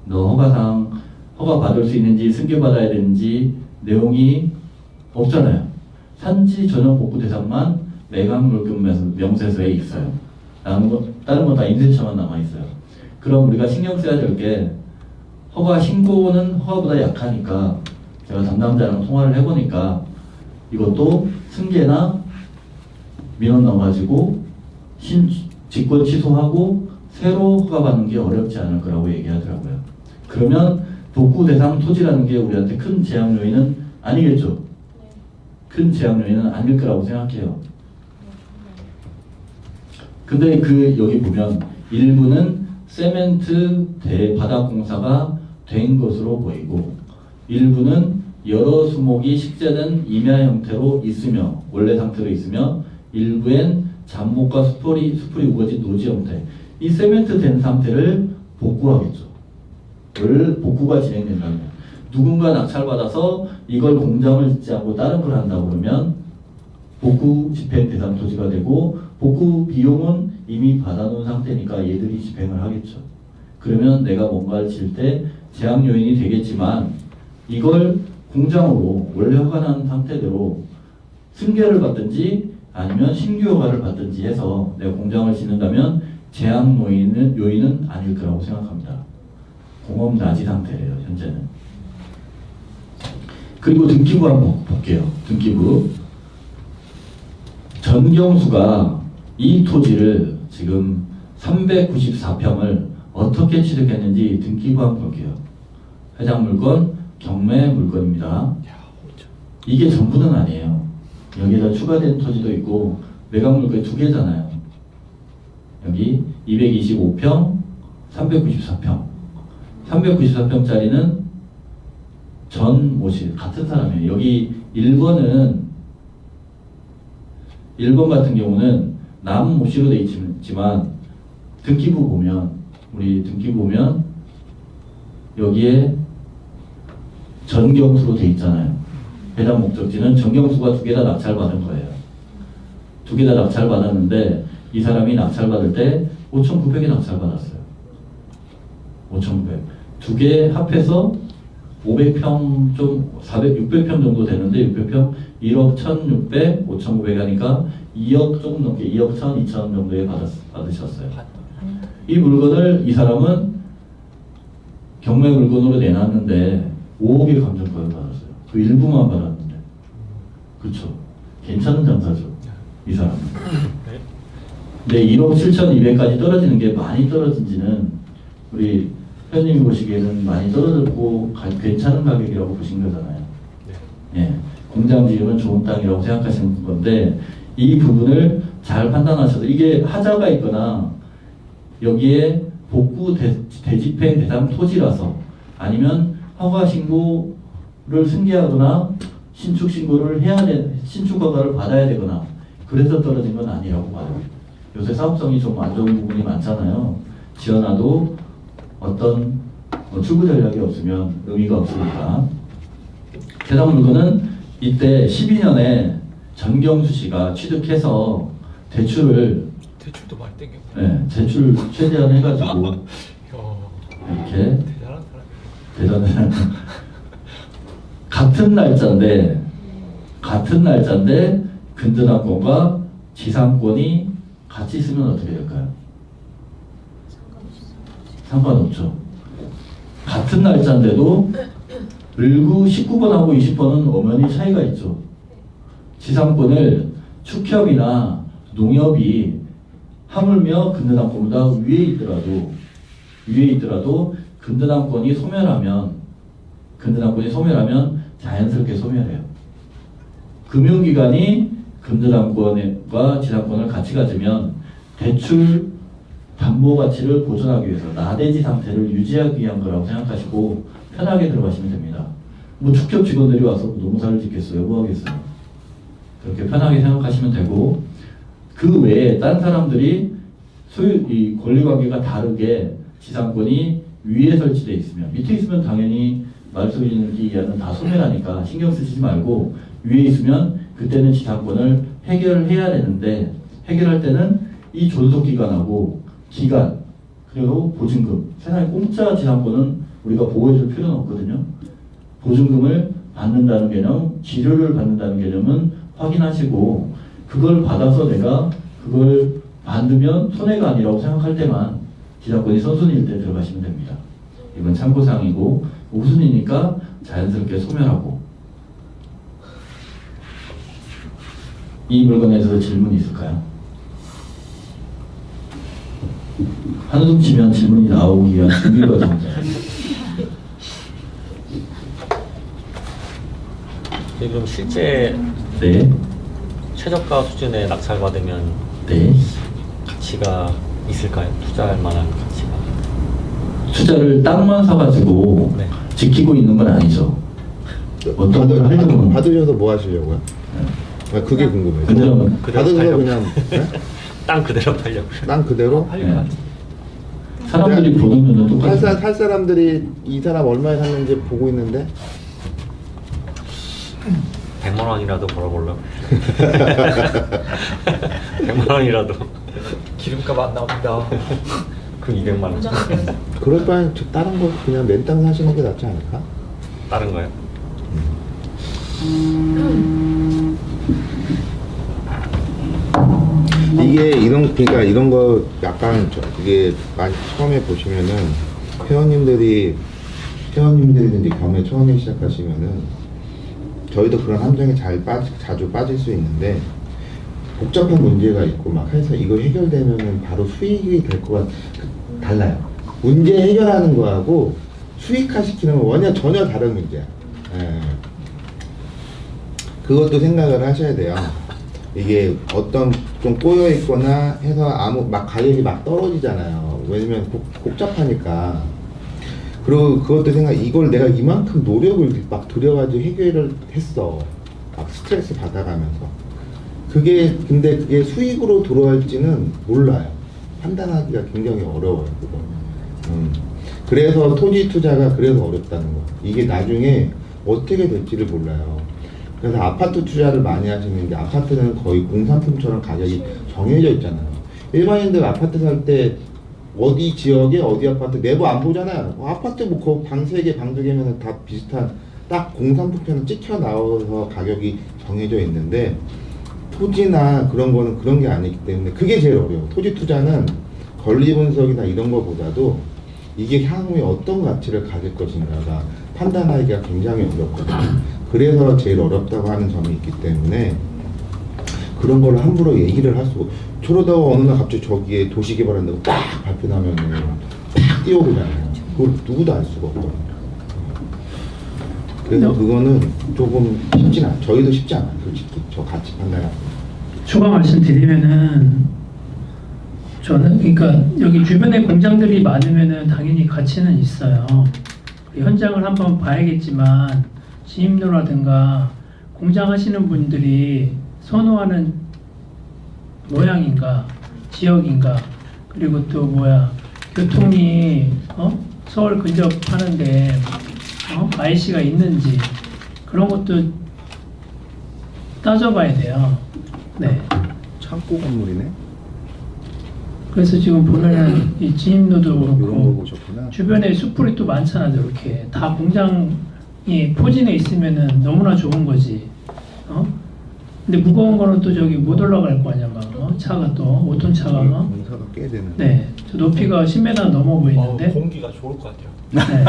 너 허가사항 허가 받을 수 있는지 승계받아야 되는지 내용이 없잖아요. 산지 전용 복구 대상만 매각 물건 명세서에 있어요. 다른 건 다 인쇄처만 남아있어요. 그럼 우리가 신경 써야 될 게 허가 신고는 허가보다 약하니까 제가 담당자랑 통화를 해보니까 이것도 승계나 민원 넣어가지고 직권 취소하고 새로 허가받는 게 어렵지 않을 거라고 얘기하더라고요. 그러면 복구 대상 토지라는 게 우리한테 큰 제약 요인은 아니겠죠? 큰 제약 요인은 아닐 거라고 생각해요. 근데 여기 보면 일부는 세멘트 대바닥 공사가 된 것으로 보이고 일부는 여러 수목이 식재된 임야 형태로 있으며 원래 상태로 있으며 일부엔 잡목과 수풀이 우거진 노지 형태. 이 세멘트 된 상태를 복구하겠죠. 복구가 진행된다면 누군가 낙찰받아서 이걸 공장을 짓지 않고 다른 걸 한다고 그러면 복구 집행 대상 토지가 되고 복구 비용은 이미 받아놓은 상태니까 얘들이 집행을 하겠죠. 그러면 내가 뭔가를 질 때 제약 요인이 되겠지만 이걸 공장으로 원래 허가난 상태대로 승계를 받든지 아니면 신규 허가를 받든지 해서 내가 공장을 짓는다면 제약 요인은 아닐 거라고 생각합니다. 공업 나지 상태예요, 현재는. 그리고 등기부 한번 볼게요. 등기부. 전경수가 이 토지를 지금 394평을 어떻게 취득했는지 등기부 한번 볼게요. 해당 물건 경매 물건입니다. 이게 전부는 아니에요. 여기에다 추가된 토지도 있고 매각 물건이 2개잖아요. 여기 225평, 394평. 394평짜리는 전 모시 같은 사람이에요. 여기 1번 같은 경우는 남 모시로 되어 있지만 등기부 보면 여기에 전경수로 되어 있잖아요. 해당 목적지는 전경수가 2개 다 낙찰받은 거예요. 2개 다 낙찰받았는데 이 사람이 낙찰받을 때 5,900에 낙찰받았어요. 5,900. 2개 합해서 500평 좀 600평 정도 되는데 600평 1억 1,600, 5,900 하니까 2억 조금 넘게 2억 1,000, 2천 정도에 받으셨어요. 이 물건을 이 사람은 경매 물건으로 내놨는데 5억의 감정가를 받았어요. 그 일부만 받았는데. 그렇죠. 괜찮은 장사죠. 이 사람은. 근데 1억 7,200까지 떨어지는 게 많이 떨어진지는 우리 회원님이 보시기에는 많이 떨어졌고 괜찮은 가격이라고 보신 거잖아요. 예, 공장 지으면 좋은 땅이라고 생각하시는 건데 이 부분을 잘 판단하셔서 이게 하자가 있거나 여기에 복구 대집행 대상 토지라서 아니면 허가 신고를 승계하거나 신축 신고를 해야 신축 허가를 받아야 되거나 그래서 떨어진 건 아니라고 봐요. 요새 사업성이 좀 안 좋은 부분이 많잖아요. 지어놔도 어떤 출구 전략이 없으면 의미가 없으니까. 해당 물건은 이때 12년에 전경수 씨가 취득해서 대출도 많이 땡겨. 네, 대출 최대한 해가지고 이렇게 대단한 같은 날짜인데 근저당권과 지상권이 같이 있으면 어떻게 될까요? 상관없죠. 같은 날짜인데도 을구 19번하고 20번은 엄연히 차이가 있죠. 지상권을 축협이나 농협이 하물며 근저당권보다 위에 있더라도 근저당권이 소멸하면 자연스럽게 소멸해요. 금융기관이 근저당권과 지상권을 같이 가지면 대출 담보 가치를 보존하기 위해서 나대지 상태를 유지하기 위한 거라고 생각하시고 편하게 들어가시면 됩니다. 뭐 축협 직원들이 와서 농사를 짓겠어요? 뭐 하겠어요? 그렇게 편하게 생각하시면 되고 그 외에 딴 사람들이 이 권리관계가 다르게 지상권이 위에 설치되어 있으면 밑에 있으면 당연히 말소인기한은 다 소멸하니까 신경 쓰시지 말고 위에 있으면 그때는 지상권을 해결해야 되는데 해결할 때는 이 존속기간하고 기간 그리고 보증금 세상에 공짜 지상권은 우리가 보호해줄 필요는 없거든요. 보증금을 받는다는 개념, 지료를 받는다는 개념은 확인하시고 그걸 받아서 내가 그걸 만들면 손해가 아니라고 생각할 때만 지상권이 선순위일 때 들어가시면 됩니다. 이건 참고사항이고 우선이니까 자연스럽게 소멸하고. 이 물건에 대해서 질문이 있을까요? 한숨 치면 질문이 나오기 위한 준비가 됩니다. 그럼 실제 네. 최저가 수준의 낙찰받으면 네. 가치가 있을까요? 투자할 만한 가치가? 투자를 땅만 사가지고 네. 지키고 있는 건 아니죠. 어떤 걸 하려고 받으셔서 뭐 하시려고요? 아, 그게 궁금해요. 그대로는 받으셔서 그냥 네? 땅 그대로 팔려고. 땅 그대로? 네. 사람들이 보는 눈은 똑같아요. 살 사람들이 이 사람 얼마에 샀는지 보고 있는데 100만 원이라도 벌어보려고. 100만 원이라도. 기름값 안 나옵니다. 그 200만 원. 그럴 바엔 다른 거 그냥 맨 땅 사시는 게 낫지 않을까? 다른 거요? 이게 그러니까 이런 거 약간 이게 많이 처음에 보시면은 회원님들이 이제 경매 처음에 시작하시면은 저희도 그런 함정에 자주 빠질 수 있는데 복잡한 문제가 있고 막 해서 이거 해결되면은 바로 수익이 될 것 달라요. 문제 해결하는 거하고 수익화시키는 건 전혀 다른 문제야. 예. 그것도 생각을 하셔야 돼요. 이게 어떤 좀 꼬여 있거나 해서 막 가격이 막 떨어지잖아요. 왜냐면 복잡하니까. 그리고 그것도 이걸 내가 이만큼 노력을 막 들여가지고 해결을 했어. 막 스트레스 받아가면서. 근데 그게 수익으로 들어갈지는 몰라요. 판단하기가 굉장히 어려워요, 그거. 그래서 토지 투자가 그래서 어렵다는 거. 이게 나중에 어떻게 될지를 몰라요. 그래서 아파트 투자를 많이 하시는데 아파트는 거의 공산품처럼 가격이 정해져 있잖아요. 일반인들 아파트 살 때 어디 지역에 어디 아파트 내부 안 보잖아요. 아파트 그 방 3개, 방 2개면 다 비슷한 딱 공산품처럼 찍혀 나와서 가격이 정해져 있는데 토지나 그런 거는 그런 게 아니기 때문에 그게 제일 어려워. 토지 투자는 권리 분석이나 이런 거보다도 이게 향후에 어떤 가치를 가질 것인가가 판단하기가 굉장히 어렵거든요. 그래서 제일 어렵다고 하는 점이 있기 때문에 그런 걸 함부로 얘기를 할 수가. 저러다가 어느 날 갑자기 저기에 도시개발한다고 딱 발표 나면은 딱 뛰어오르잖아요. 그걸 누구도 알 수가 없거든요. 그래서 그거는 조금 쉽진 않아요. 저희도 쉽지 않아요. 솔직히 저 가치 판단하고. 추가 말씀드리면은 저는 그러니까 여기 주변에 공장들이 많으면은 당연히 가치는 있어요. 현장을 한번 봐야겠지만 시임로라든가 공장 하시는 분들이 선호하는 모양인가 지역인가 그리고 또 교통이 서울 근접하는데 IC가 있는지 그런 것도 따져봐야 돼요. 네. 창고 건물이네. 그래서 지금 보면은 이 지임로도 이런 거 그렇고 보셨구나. 주변에 숲풀이 또 많잖아. 저렇게 다 공장이 포진해 있으면은 너무나 좋은 거지. 근데 무거운 거는 또 저기 못 올라갈 거 아니야. 차가 또 5톤 차가 공사가 꽤 되는. 네, 저 높이가 10m 넘어 보이는데. 공기가 좋을 것 같아요. 네.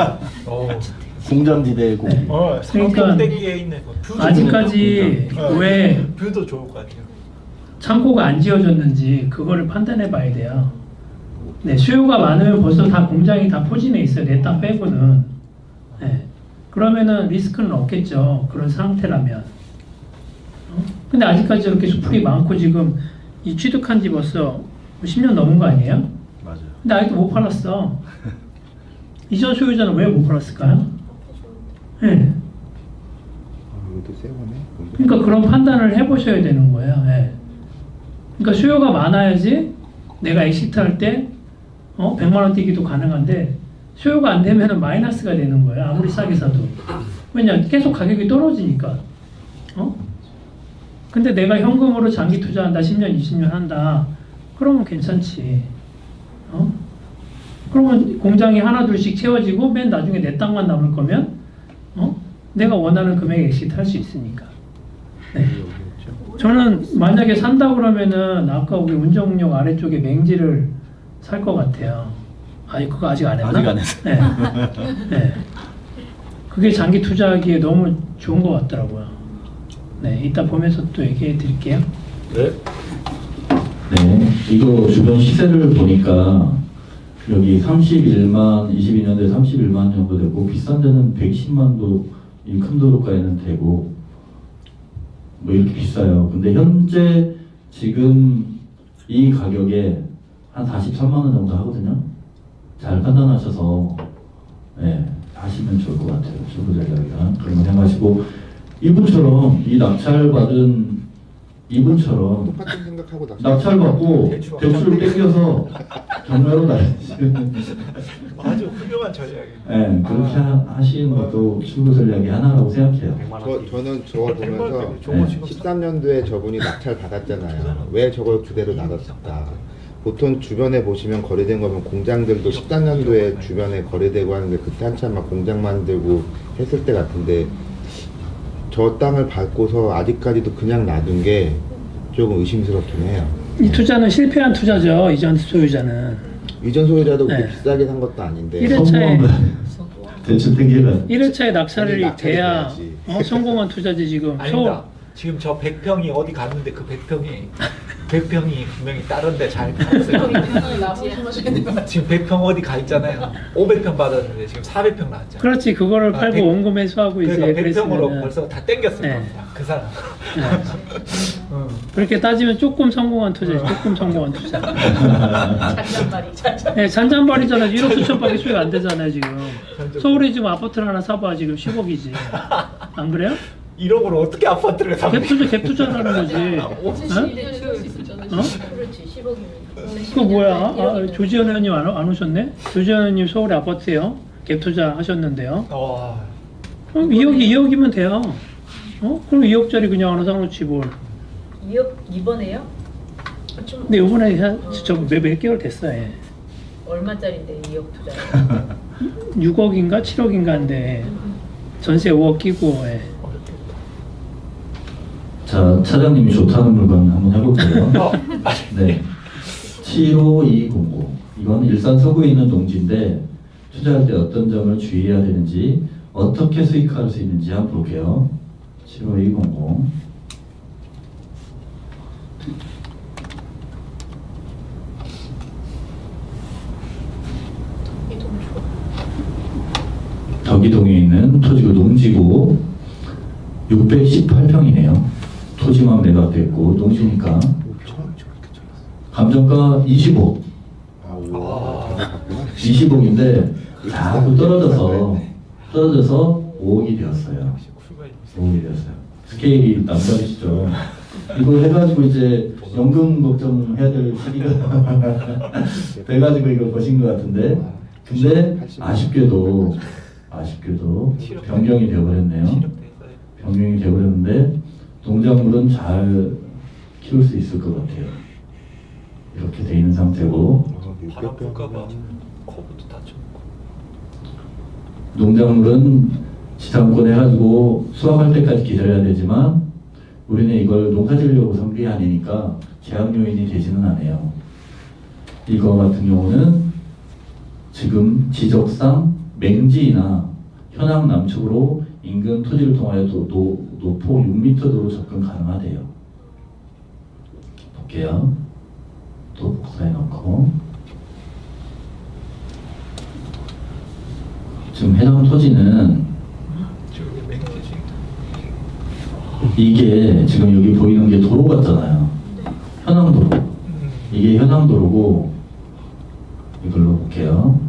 공전지대 공기. 네. 그러니까 상공대기에 있는 거 뷰도 아직까지 좋을 왜 뷰도 좋을 것 같아요. 창고가 안 지어졌는지 그거를 판단해 봐야 돼요. 네, 수요가 많으면 벌써 다 공장이 다 포진해 있어요. 내 땅 빼고는. 네. 그러면은 리스크는 없겠죠. 그런 상태라면. 근데 아직까지 저렇게 수풀이 많고 지금 이 취득한 지 벌써 10년 넘은 거 아니에요? 맞아요. 근데 아직도 못 팔았어. 이전 소유자는 왜 못 팔았을까요? 네. 이것도 세 거네. 그러니까 그런 판단을 해보셔야 되는 거예요. 네. 그러니까 수요가 많아야지 내가 엑시트 할 때 100만 원 뛰기도 가능한데 수요가 안 되면 마이너스가 되는 거예요. 아무리 싸게 사도. 왜냐 계속 가격이 떨어지니까. 근데 내가 현금으로 장기 투자한다, 10년, 20년 한다. 그러면 괜찮지. 그러면 공장이 하나 둘씩 채워지고 맨 나중에 내 땅만 남을 거면 내가 원하는 금액에 엑시트 할 수 있으니까. 네. 저는 만약에 산다 그러면은 아까 우리 운정역 아래쪽에 맹지를 살 것 같아요. 그거 아직 안 했나? 아직 안 했어요. 네. 네. 그게 장기 투자하기에 너무 좋은 것 같더라고요. 네, 이따 보면서 또 얘기해 드릴게요. 네. 네, 이거 주변 시세를 보니까 여기 31만, 22년도에 31만 정도 되고 비싼 데는 110만도 이 큰 도로가에는 되고 뭐 이렇게 비싸요. 근데 현재 지금 이 가격에 한 43만 원 정도 하거든요. 잘 판단하셔서 하시면 좋을 것 같아요. 주거 전략이랑 그런 거 생각하시고 이분처럼 이 낙찰받은 이분처럼 똑같은 생각하고 낙찰받고 대출 대출을 땡겨서 경매로 가야지. 아주 훌륭한 전략이에요. 네, 그렇게 하시는 것도 출구 전략의 하나라고 생각해요. 저는 저거 보면서 좋은 거 지금 13년도에 저분이 낙찰 받았잖아요. 왜 저걸 그대로 놔뒀을까? 보통 주변에 보시면 거래된 거면 공장들도 13년도에 주변에 거래되고 하는데 그때 한참 막 공장 만들고 했을 때 같은데 저 땅을 받고서 아직까지도 그냥 놔둔 게 조금 의심스럽긴 해요. 이 투자는 실패한 투자죠. 이전 소유자는. 이전 소유자도 그렇게 네. 비싸게 산 것도 아닌데. 이래- 성공한 거 대출 땡겨가 1회차에 낙찰이 낙찰이 돼야 돼야지. 성공한 투자지 지금. 아닙니다. 지금 저 100평이 어디 갔는데 그 100평이 분명히 다른 데 잘 팔았어요. 지금 100평 어디 가 있잖아요. 500평 받았는데 지금 400평 나왔잖아요. 그렇지 그거를 아, 팔고 100 원금 회수하고 이제 그러니까 100평으로 그랬으면 벌써 다 땡겼을 네. 겁니다. 그 사람. 네. 응. 그렇게 따지면 조금 성공한 투자지. 조금 성공한 투자. 잔잔바리 잔잔. 네, 잔잔바리잖아요. 1억 수천밖에 수익 안 되잖아요 지금. 서울에 지금 아파트를 하나 사봐 지금 10억이지. 안 그래요? 1억으로 어떻게 아파트를 삽니까? 갭 투자라는 거지. 어? 그렇지 10억이면. 그거 뭐야? 아, 조지현 의원님 안 오셨네? 조지현 의원님 서울에 아파트요. 갭 투자 하셨는데요. 그럼 2억이면 돼요. 그럼 2억짜리 그냥 하나 사놓지 뭘. 2억 이번에요? 좀 근데 요번에 몇 개월 됐어요. 예. 얼마짜리인데 2억 투자? 6억인가 7억인가인데 전세 5억 끼고. 예. 자, 차장님이 좋다는 물건 한번 해볼게요. 네. 75200. 이건 일산 서구에 있는 농지인데 투자할 때 어떤 점을 주의해야 되는지 어떻게 수익할 수 있는지 한번 볼게요. 75200. 덕이동에 있는 토지고 농지고 618평이네요. 토지만 매각됐고 농지니까 감정가 20억. 아, 우와. 20억인데 자꾸 떨어져서 5억이 되었어요. 5억이 되었어요. 스케일이 남다르시죠. 이거 해가지고 이제 연금 걱정해야 될 시기가 돼가지고 이걸 보신 것 같은데, 근데 아쉽게도 변경이 되어버렸네요. 변경이 되어버렸는데 농작물은 잘 키울 수 있을 것 같아요. 이렇게 돼 있는 상태고 바람 불까봐 커브도 다쳐놓고. 농작물은 지상권 해가지고 수확할 때까지 기다려야 되지만 우리는 이걸 농사지으려고 산 게 아니니까 제약 요인이 되지는 않아요. 이거 같은 경우는 지금 지적상 맹지나 현황 남측으로 인근 토지를 통하여 노폭 6m 도로 접근 가능하대요. 볼게요. 또 복사해 놓고 지금 해당 토지는 저기 맹지지. 이게 지금 여기 보이는 게 도로 같잖아요. 현황도로. 이게 현황도로고 이걸로 볼게요.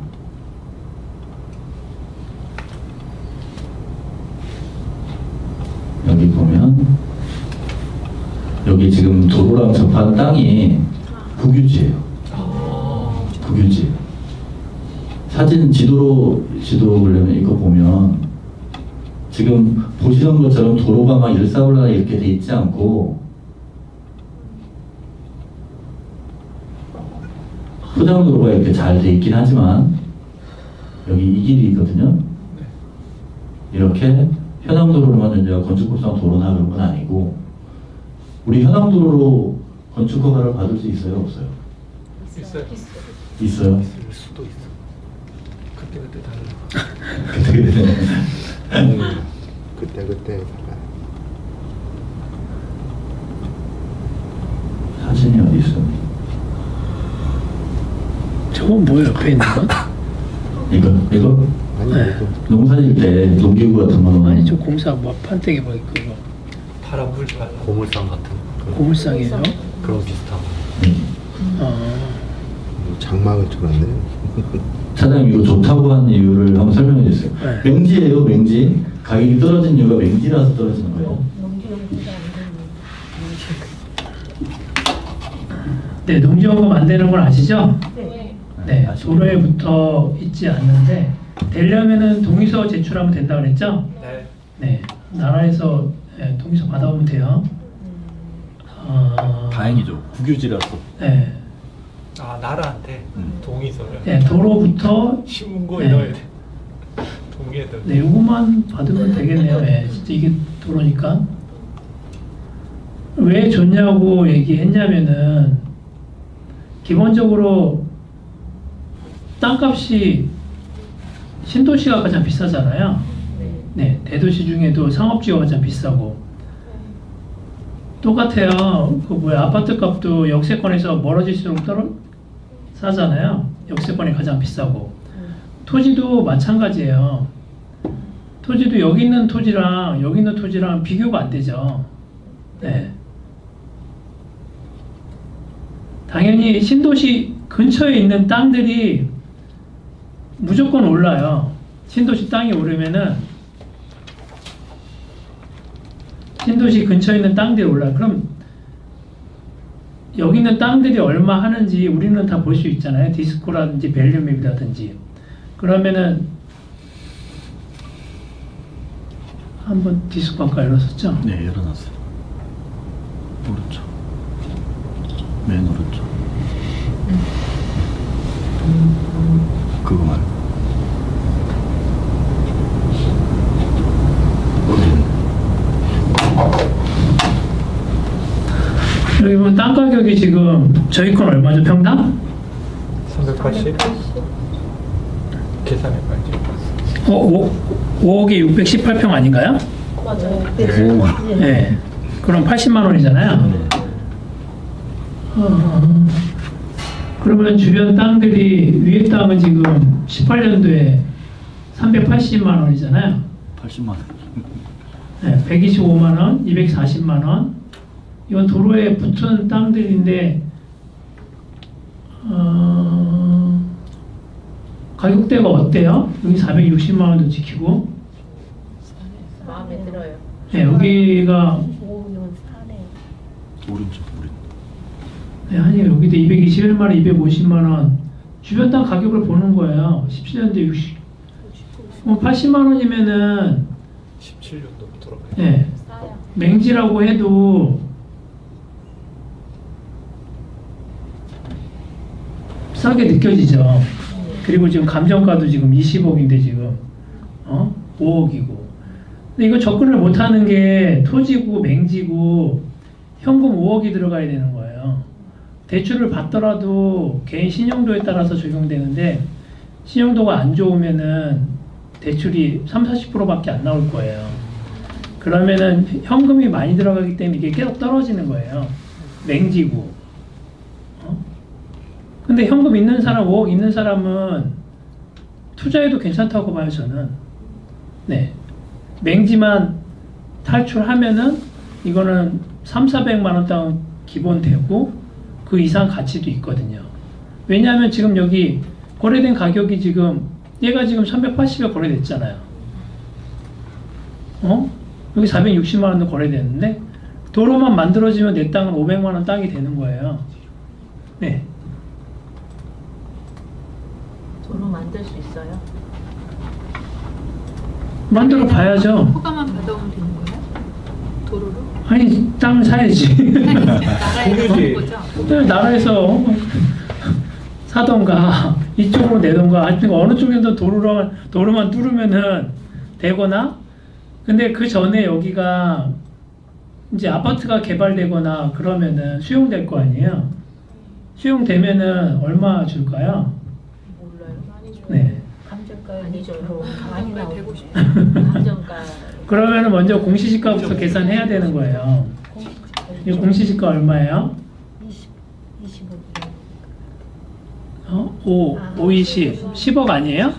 여기 보면 여기 지금 도로랑 접한 땅이 국유지예요. 국유지. 사진 지도 보려면 이거 보면 지금 보시는 것처럼 도로가 막 일사불란 이렇게 돼 있지 않고 포장도로가 이렇게 잘 돼 있긴 하지만 여기 이 길이 있거든요. 이렇게 현황도로로만 이제 건축법상 도로나 그런 건 아니고 우리 현황도로로 건축 허가를 받을 수 있어요, 없어요? 있어요. 있어요. 있을 수도 있어. 그때 달라. 그때 사진이 어디 있어? 저건 뭐예요 옆에 있는 건? 이거 아니 네. 이거 농사질 때 농기구 같은 거는 아니 저 공사 뭐 판때기 뭐 그거 바람 불지 말라. 고물상 같은 그런, 고물상이에요? 그런 비슷한 거. 장막을 쳐놨네. 차장님 이거 좋다고 한 이유를 한번 설명해 주세요. 네. 맹지예요, 맹지. 가격이 떨어진 이유가 맹지라서 떨어지는 거예요. 네, 농지원금 안 되는 걸 아시죠? 네. 네, 도로에 붙어 있지 않는데 되려면은 동의서 제출하면 된다 그랬죠? 네. 네, 나라에서 동의서 받아오면 돼요. 다행이죠. 국유지라서. 네, 나라한테 동의서를. 네, 도로부터 신문고에 네. 넣어야 돼. 동의해도. 네, 요거만 받으면 되겠네요. 예, 진짜 이게 도로니까. 왜 좋냐고 얘기했냐면은 기본적으로 땅값이 신도시가 가장 비싸잖아요. 네, 대도시 중에도 상업지가 가장 비싸고 똑같아요. 그 뭐야 아파트 값도 역세권에서 멀어질수록 싸잖아요. 역세권이 가장 비싸고 토지도 마찬가지예요. 토지도 여기 있는 토지랑 비교가 안 되죠. 네. 당연히 신도시 근처에 있는 땅들이 무조건 올라요. 신도시 땅이 오르면은 신도시 근처에 있는 땅들이 올라요. 그럼 여기 있는 땅들이 얼마 하는지 우리는 다 볼 수 있잖아요. 디스코라든지 밸류맵이라든지. 그러면은 한번 디스코 아까 열었었죠? 네, 열어놨어요. 오른쪽. 맨 오른쪽. 그거 말고. 여기 보면 땅 가격이 지금 저희 건 얼마죠? 평당? 380? 계산해봐야지. 5억에 618평 아닌가요? 맞아요. 네. 그럼 80만 원이잖아요. 그러면 주변 땅들이 위에 땅은 지금 18년도에 380만 원이잖아요. 80만 원. 네, 125만 원, 240만 원. 이건 도로에 붙은 땅들인데 가격대가 어때요? 여기 460만 원도 지키고. 마음에 들어요. 네, 여기가 오면 사네. 오른쪽. 네, 아니 여기도 221만 원, 250만 원 주변 땅 가격을 보는 거예요. 17년대 60. 80만 원이면은 17년도 들어가요. 네, 싸요. 맹지라고 해도 싸게 느껴지죠. 그리고 지금 감정가도 지금 20억인데 지금 5억이고. 근데 이거 접근을 못하는 게 토지고 맹지고 현금 5억이 들어가야 되는 거예요. 대출을 받더라도 개인 신용도에 따라서 적용되는데 신용도가 안 좋으면은 대출이 30-40%밖에 안 나올 거예요. 그러면은 현금이 많이 들어가기 때문에 이게 계속 떨어지는 거예요. 맹지고. 근데 현금 있는 사람, 5억 있는 사람은 투자해도 괜찮다고 봐요, 저는. 네. 맹지만 탈출하면은 이거는 300-400만 원 땅 기본 되고 그 이상 가치도 있거든요. 왜냐하면 지금 여기 거래된 가격이 지금 얘가 지금 380에 거래됐잖아요. 여기 460만 원도 거래됐는데 도로만 만들어지면 내 땅은 500만 원 땅이 되는 거예요. 네. 도로 만들 수 있어요? 만들어 봐야죠. 허가만 받아오면 되는 거예요? 도로로? 아니 땅을 사야지. 나라에서 공유지. 먹는 거죠? 나라에서 사던가 이쪽으로 내던가 하여튼 어느 쪽에서 도로만 뚫으면은 되거나. 근데 그 전에 여기가 이제 아파트가 개발되거나 그러면은 수용될 거 아니에요. 수용되면은 얼마 줄까요? 몰라요. 많이 줘요. 네. 감정가 많이 줘요. 많이 나오고. 150. 감정가. 그러면은 먼저 공시지가부터 계산해야 되는 거예요. 이 공시지가 얼마예요? 25. 20. 10억 아니에요?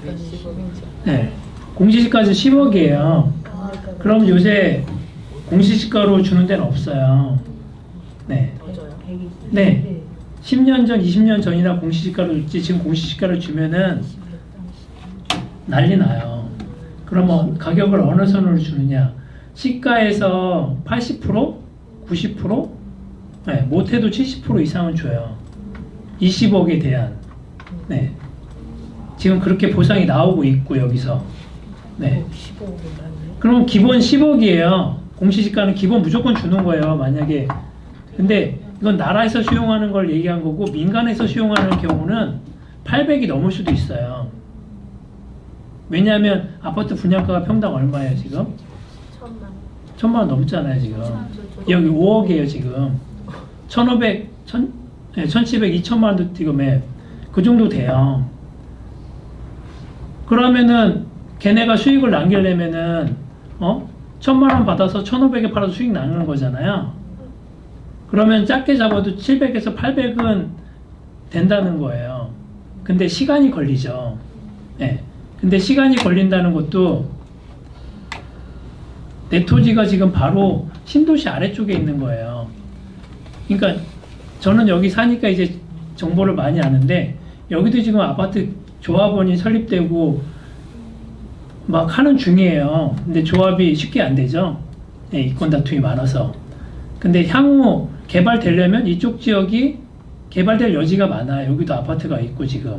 몇십억이죠. 네. 공시지가는 10억이에요. 그럼 요새 공시지가로 주는 데는 없어요. 네. 더 줘요. 네. 10년 전, 20년 전이나 공시지가를 줬지 지금 공시지가를 주면은 난리 나요. 그러면 가격을 어느 선으로 주느냐? 시가에서 80%? 90%? 네, 못해도 70% 이상은 줘요. 20억에 대한. 네. 지금 그렇게 보상이 나오고 있고 여기서. 네. 15억을 받네. 그럼 기본 10억이에요. 공시지가는 기본 무조건 주는 거예요. 만약에. 근데 이건 나라에서 수용하는 걸 얘기한 거고 민간에서 수용하는 경우는 800이 넘을 수도 있어요. 왜냐하면 아파트 분양가가 평당 얼마예요 지금? 1,000만 원 넘잖아요 지금. 여기 5억이에요 지금. 1,500, 1,700, 2,000만 원도 지금 그 정도 돼요. 그러면은 걔네가 수익을 남기려면은 1,000만 원 받아서 1,500에 팔아서 수익 나는 거잖아요. 그러면 작게 잡아도 700에서 800은 된다는 거예요. 근데 시간이 걸리죠. 네. 근데 시간이 걸린다는 것도 내 토지가 지금 바로 신도시 아래쪽에 있는 거예요. 그러니까 저는 여기 사니까 이제 정보를 많이 아는데 여기도 지금 아파트 조합원이 설립되고 막 하는 중이에요. 근데 조합이 쉽게 안 되죠. 네, 이권 다툼이 많아서. 근데 향후 개발되려면 이쪽 지역이 개발될 여지가 많아요. 여기도 아파트가 있고 지금.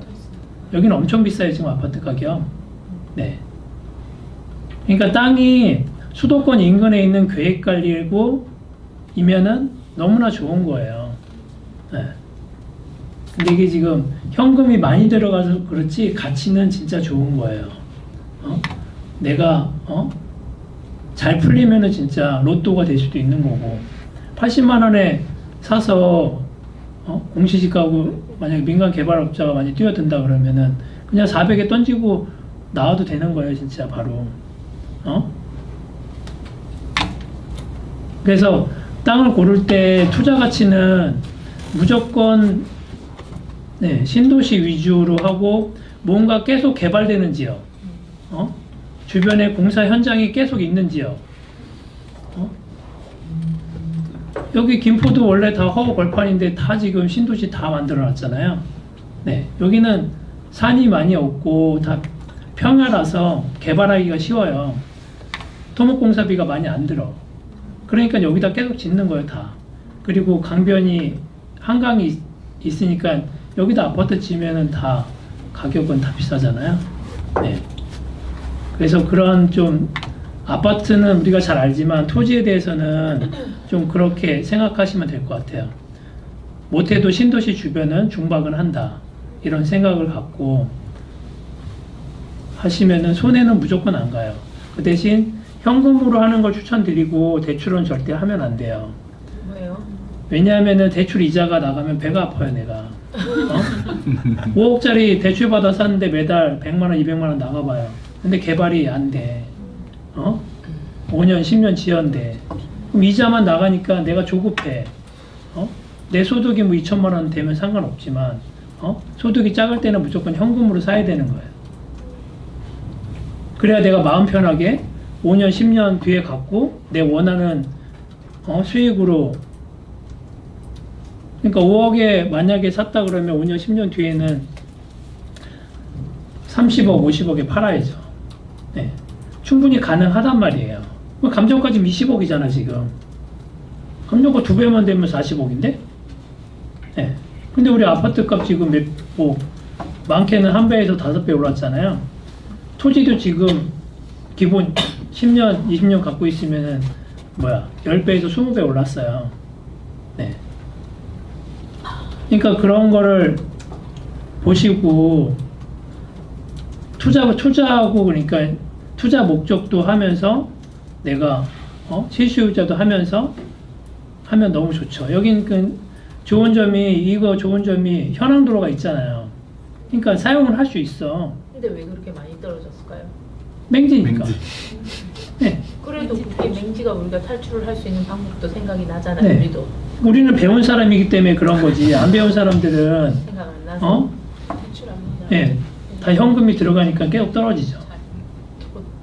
여기는 엄청 비싸요 지금 아파트 가격. 네. 그러니까 땅이 수도권 인근에 있는 계획관리고 이면은 너무나 좋은 거예요. 네. 근데 이게 지금 현금이 많이 들어가서 그렇지 가치는 진짜 좋은 거예요. 내가 잘 풀리면은 진짜 로또가 될 수도 있는 거고 80만 원에 사서 공시지가하고 만약에 민간 개발업자가 많이 뛰어든다 그러면은 그냥 400에 던지고 나와도 되는 거예요 진짜 바로. 그래서 땅을 고를 때 투자 가치는 무조건 신도시 위주로 하고 뭔가 계속 개발되는 지역, 주변에 공사 현장이 계속 있는 지역. 여기 김포도 원래 다 허허 벌판인데 다 지금 신도시 다 만들어놨잖아요. 네, 여기는 산이 많이 없고 다 평야라서 개발하기가 쉬워요. 토목공사비가 많이 안 들어. 그러니까 여기다 계속 짓는 거예요 다. 그리고 강변이 한강이 있으니까 여기다 아파트 지면은 다 가격은 다 비싸잖아요. 네. 그래서 그런 좀 아파트는 우리가 잘 알지만 토지에 대해서는 좀 그렇게 생각하시면 될 것 같아요. 못해도 신도시 주변은 중박은 한다 이런 생각을 갖고 하시면은 손해는 무조건 안 가요. 그 대신 현금으로 하는 걸 추천드리고 대출은 절대 하면 안 돼요. 뭐예요? 왜냐하면은 대출 이자가 나가면 배가 아파요 내가. 5억짜리 대출 받아 샀는데 매달 100만 원, 200만 원 나가봐요. 근데 개발이 안 돼. 5년, 10년 지연돼. 그럼 이자만 나가니까 내가 조급해. 내 소득이 뭐 2천만 원 되면 상관없지만, 소득이 작을 때는 무조건 현금으로 사야 되는 거예요. 그래야 내가 마음 편하게 5년, 10년 뒤에 갖고 내 원하는 수익으로. 그러니까 5억에 만약에 샀다 그러면 5년, 10년 뒤에는 30억, 50억에 팔아야죠. 네. 충분히 가능하단 말이에요. 감정가지금 20억이잖아 지금. 감정가 2배만 되면 40억인데? 네. 근데 우리 아파트 값 지금 많게는 1배에서 5배 올랐잖아요. 토지도 지금 기본 10년, 20년 갖고 있으면은 10배에서 20배 올랐어요. 네. 그러니까 그런 거를 보시고 투자하고 그러니까 투자 목적도 하면서 내가 실수요자도 하면서 하면 너무 좋죠. 여긴 그 좋은 점이 현황도로가 있잖아요. 그러니까 사용을 할 수 있어. 근데 왜 그렇게 많이 떨어졌을까요? 맹지니까. 네. 그래도 그게 맹지가 우리가 탈출을 할 수 있는 방법도 생각이 나잖아요. 네. 우리도 우리는 배운 사람이기 때문에 그런 거지. 안 배운 사람들은 생각 안 나서 대출합니다. 네. 다 현금이 들어가니까 계속 떨어지죠.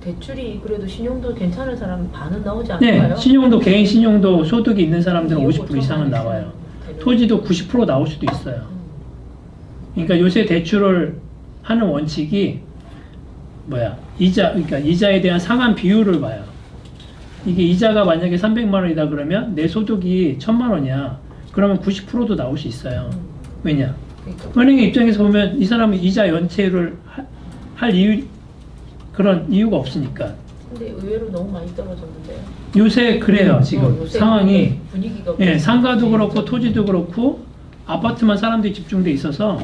대출이 그래도 신용도 괜찮은 사람 반은 나오지 않을까요? 네, 신용도 개인 신용도 소득이 있는 사람들은 50% 이상은 나와요. 토지도 90% 나올 수도 있어요. 그러니까 요새 대출을 하는 원칙이 그러니까 이자에 대한 상환 비율을 봐요. 이게 이자가 만약에 300만 원이다 그러면 내 소득이 1000만 원이야. 그러면 90%도 나올 수 있어요. 왜냐? 그러니까. 은행의 입장에서 보면 이 사람은 이자 연체를 할 그런 이유가 없으니까. 근데 의외로 너무 많이 떨어졌는데요. 요새 그래요 지금 요새 상황이. 분위기가 예, 상가도 그렇고 토지도 그렇고 아파트만 사람들이 집중돼 있어서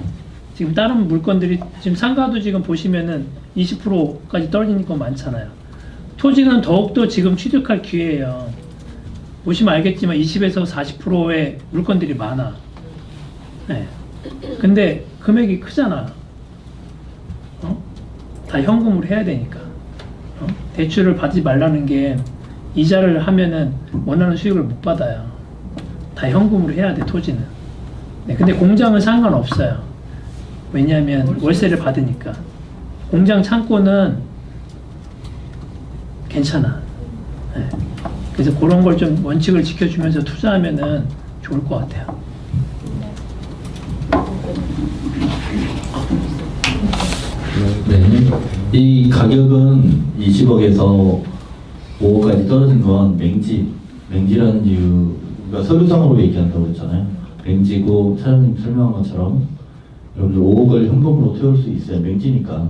지금 다른 물건들이 지금 상가도 지금 보시면은 20%까지 떨어지는 거 많잖아요. 토지는 더욱더 지금 취득할 기회예요. 보시면 알겠지만 20에서 40%의 물건들이 많아. 네. 근데 금액이 크잖아. 다 현금으로 해야 되니까. 대출을 받지 말라는 게 이자를 하면은 원하는 수익을 못 받아요. 다 현금으로 해야 돼, 토지는. 네, 근데 공장은 상관없어요. 왜냐하면 월세를 받으니까. 공장 창고는 괜찮아. 네. 그래서 그런 걸 좀 원칙을 지켜주면서 투자하면은 좋을 것 같아요. 네. 이 가격은 20억에서 5억까지 떨어진 건 맹지라는 이유가 서류상으로 얘기한다고 했잖아요. 맹지고 차장님 설명한 것처럼 여러분들 5억을 현금으로 태울 수 있어요. 맹지니까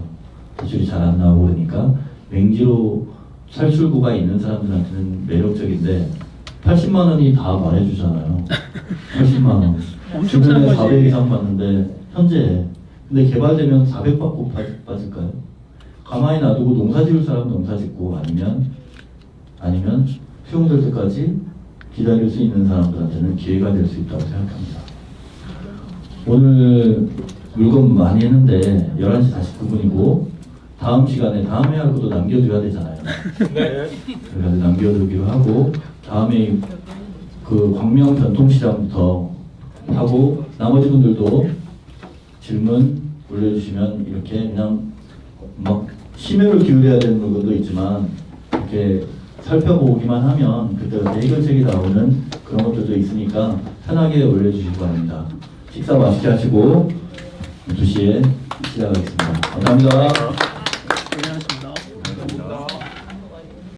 대출이 잘 안 나오고 그러니까 맹지로 살출구가 있는 사람들한테는 매력적인데 80만 원이 다 말해주잖아요. 80만 원. 엄청 싼 거지. 400 이상 받는데 현재 근데 개발되면 400 받고 빠질까요? 가만히 놔두고 농사 지을 사람 농사 짓고 아니면 수용될 때까지 기다릴 수 있는 사람들한테는 기회가 될 수 있다고 생각합니다. 오늘 물건 많이 했는데 11시 49분이고 다음 시간에 다음에 할 것도 남겨줘야 되잖아요. 네. 그래서 남겨두기로 하고 다음에 그 광명 전통시장부터 하고 나머지 분들도 질문 올려주시면 이렇게 그냥 막 심혈을 기울여야 되는 물건도 있지만 이렇게 살펴보기만 하면 그때그때 해결책이 나오는 그런 것들도 있으니까 편하게 올려주시기 바랍니다. 식사 맛있게 하시고 2시에 시작하겠습니다. 감사합니다.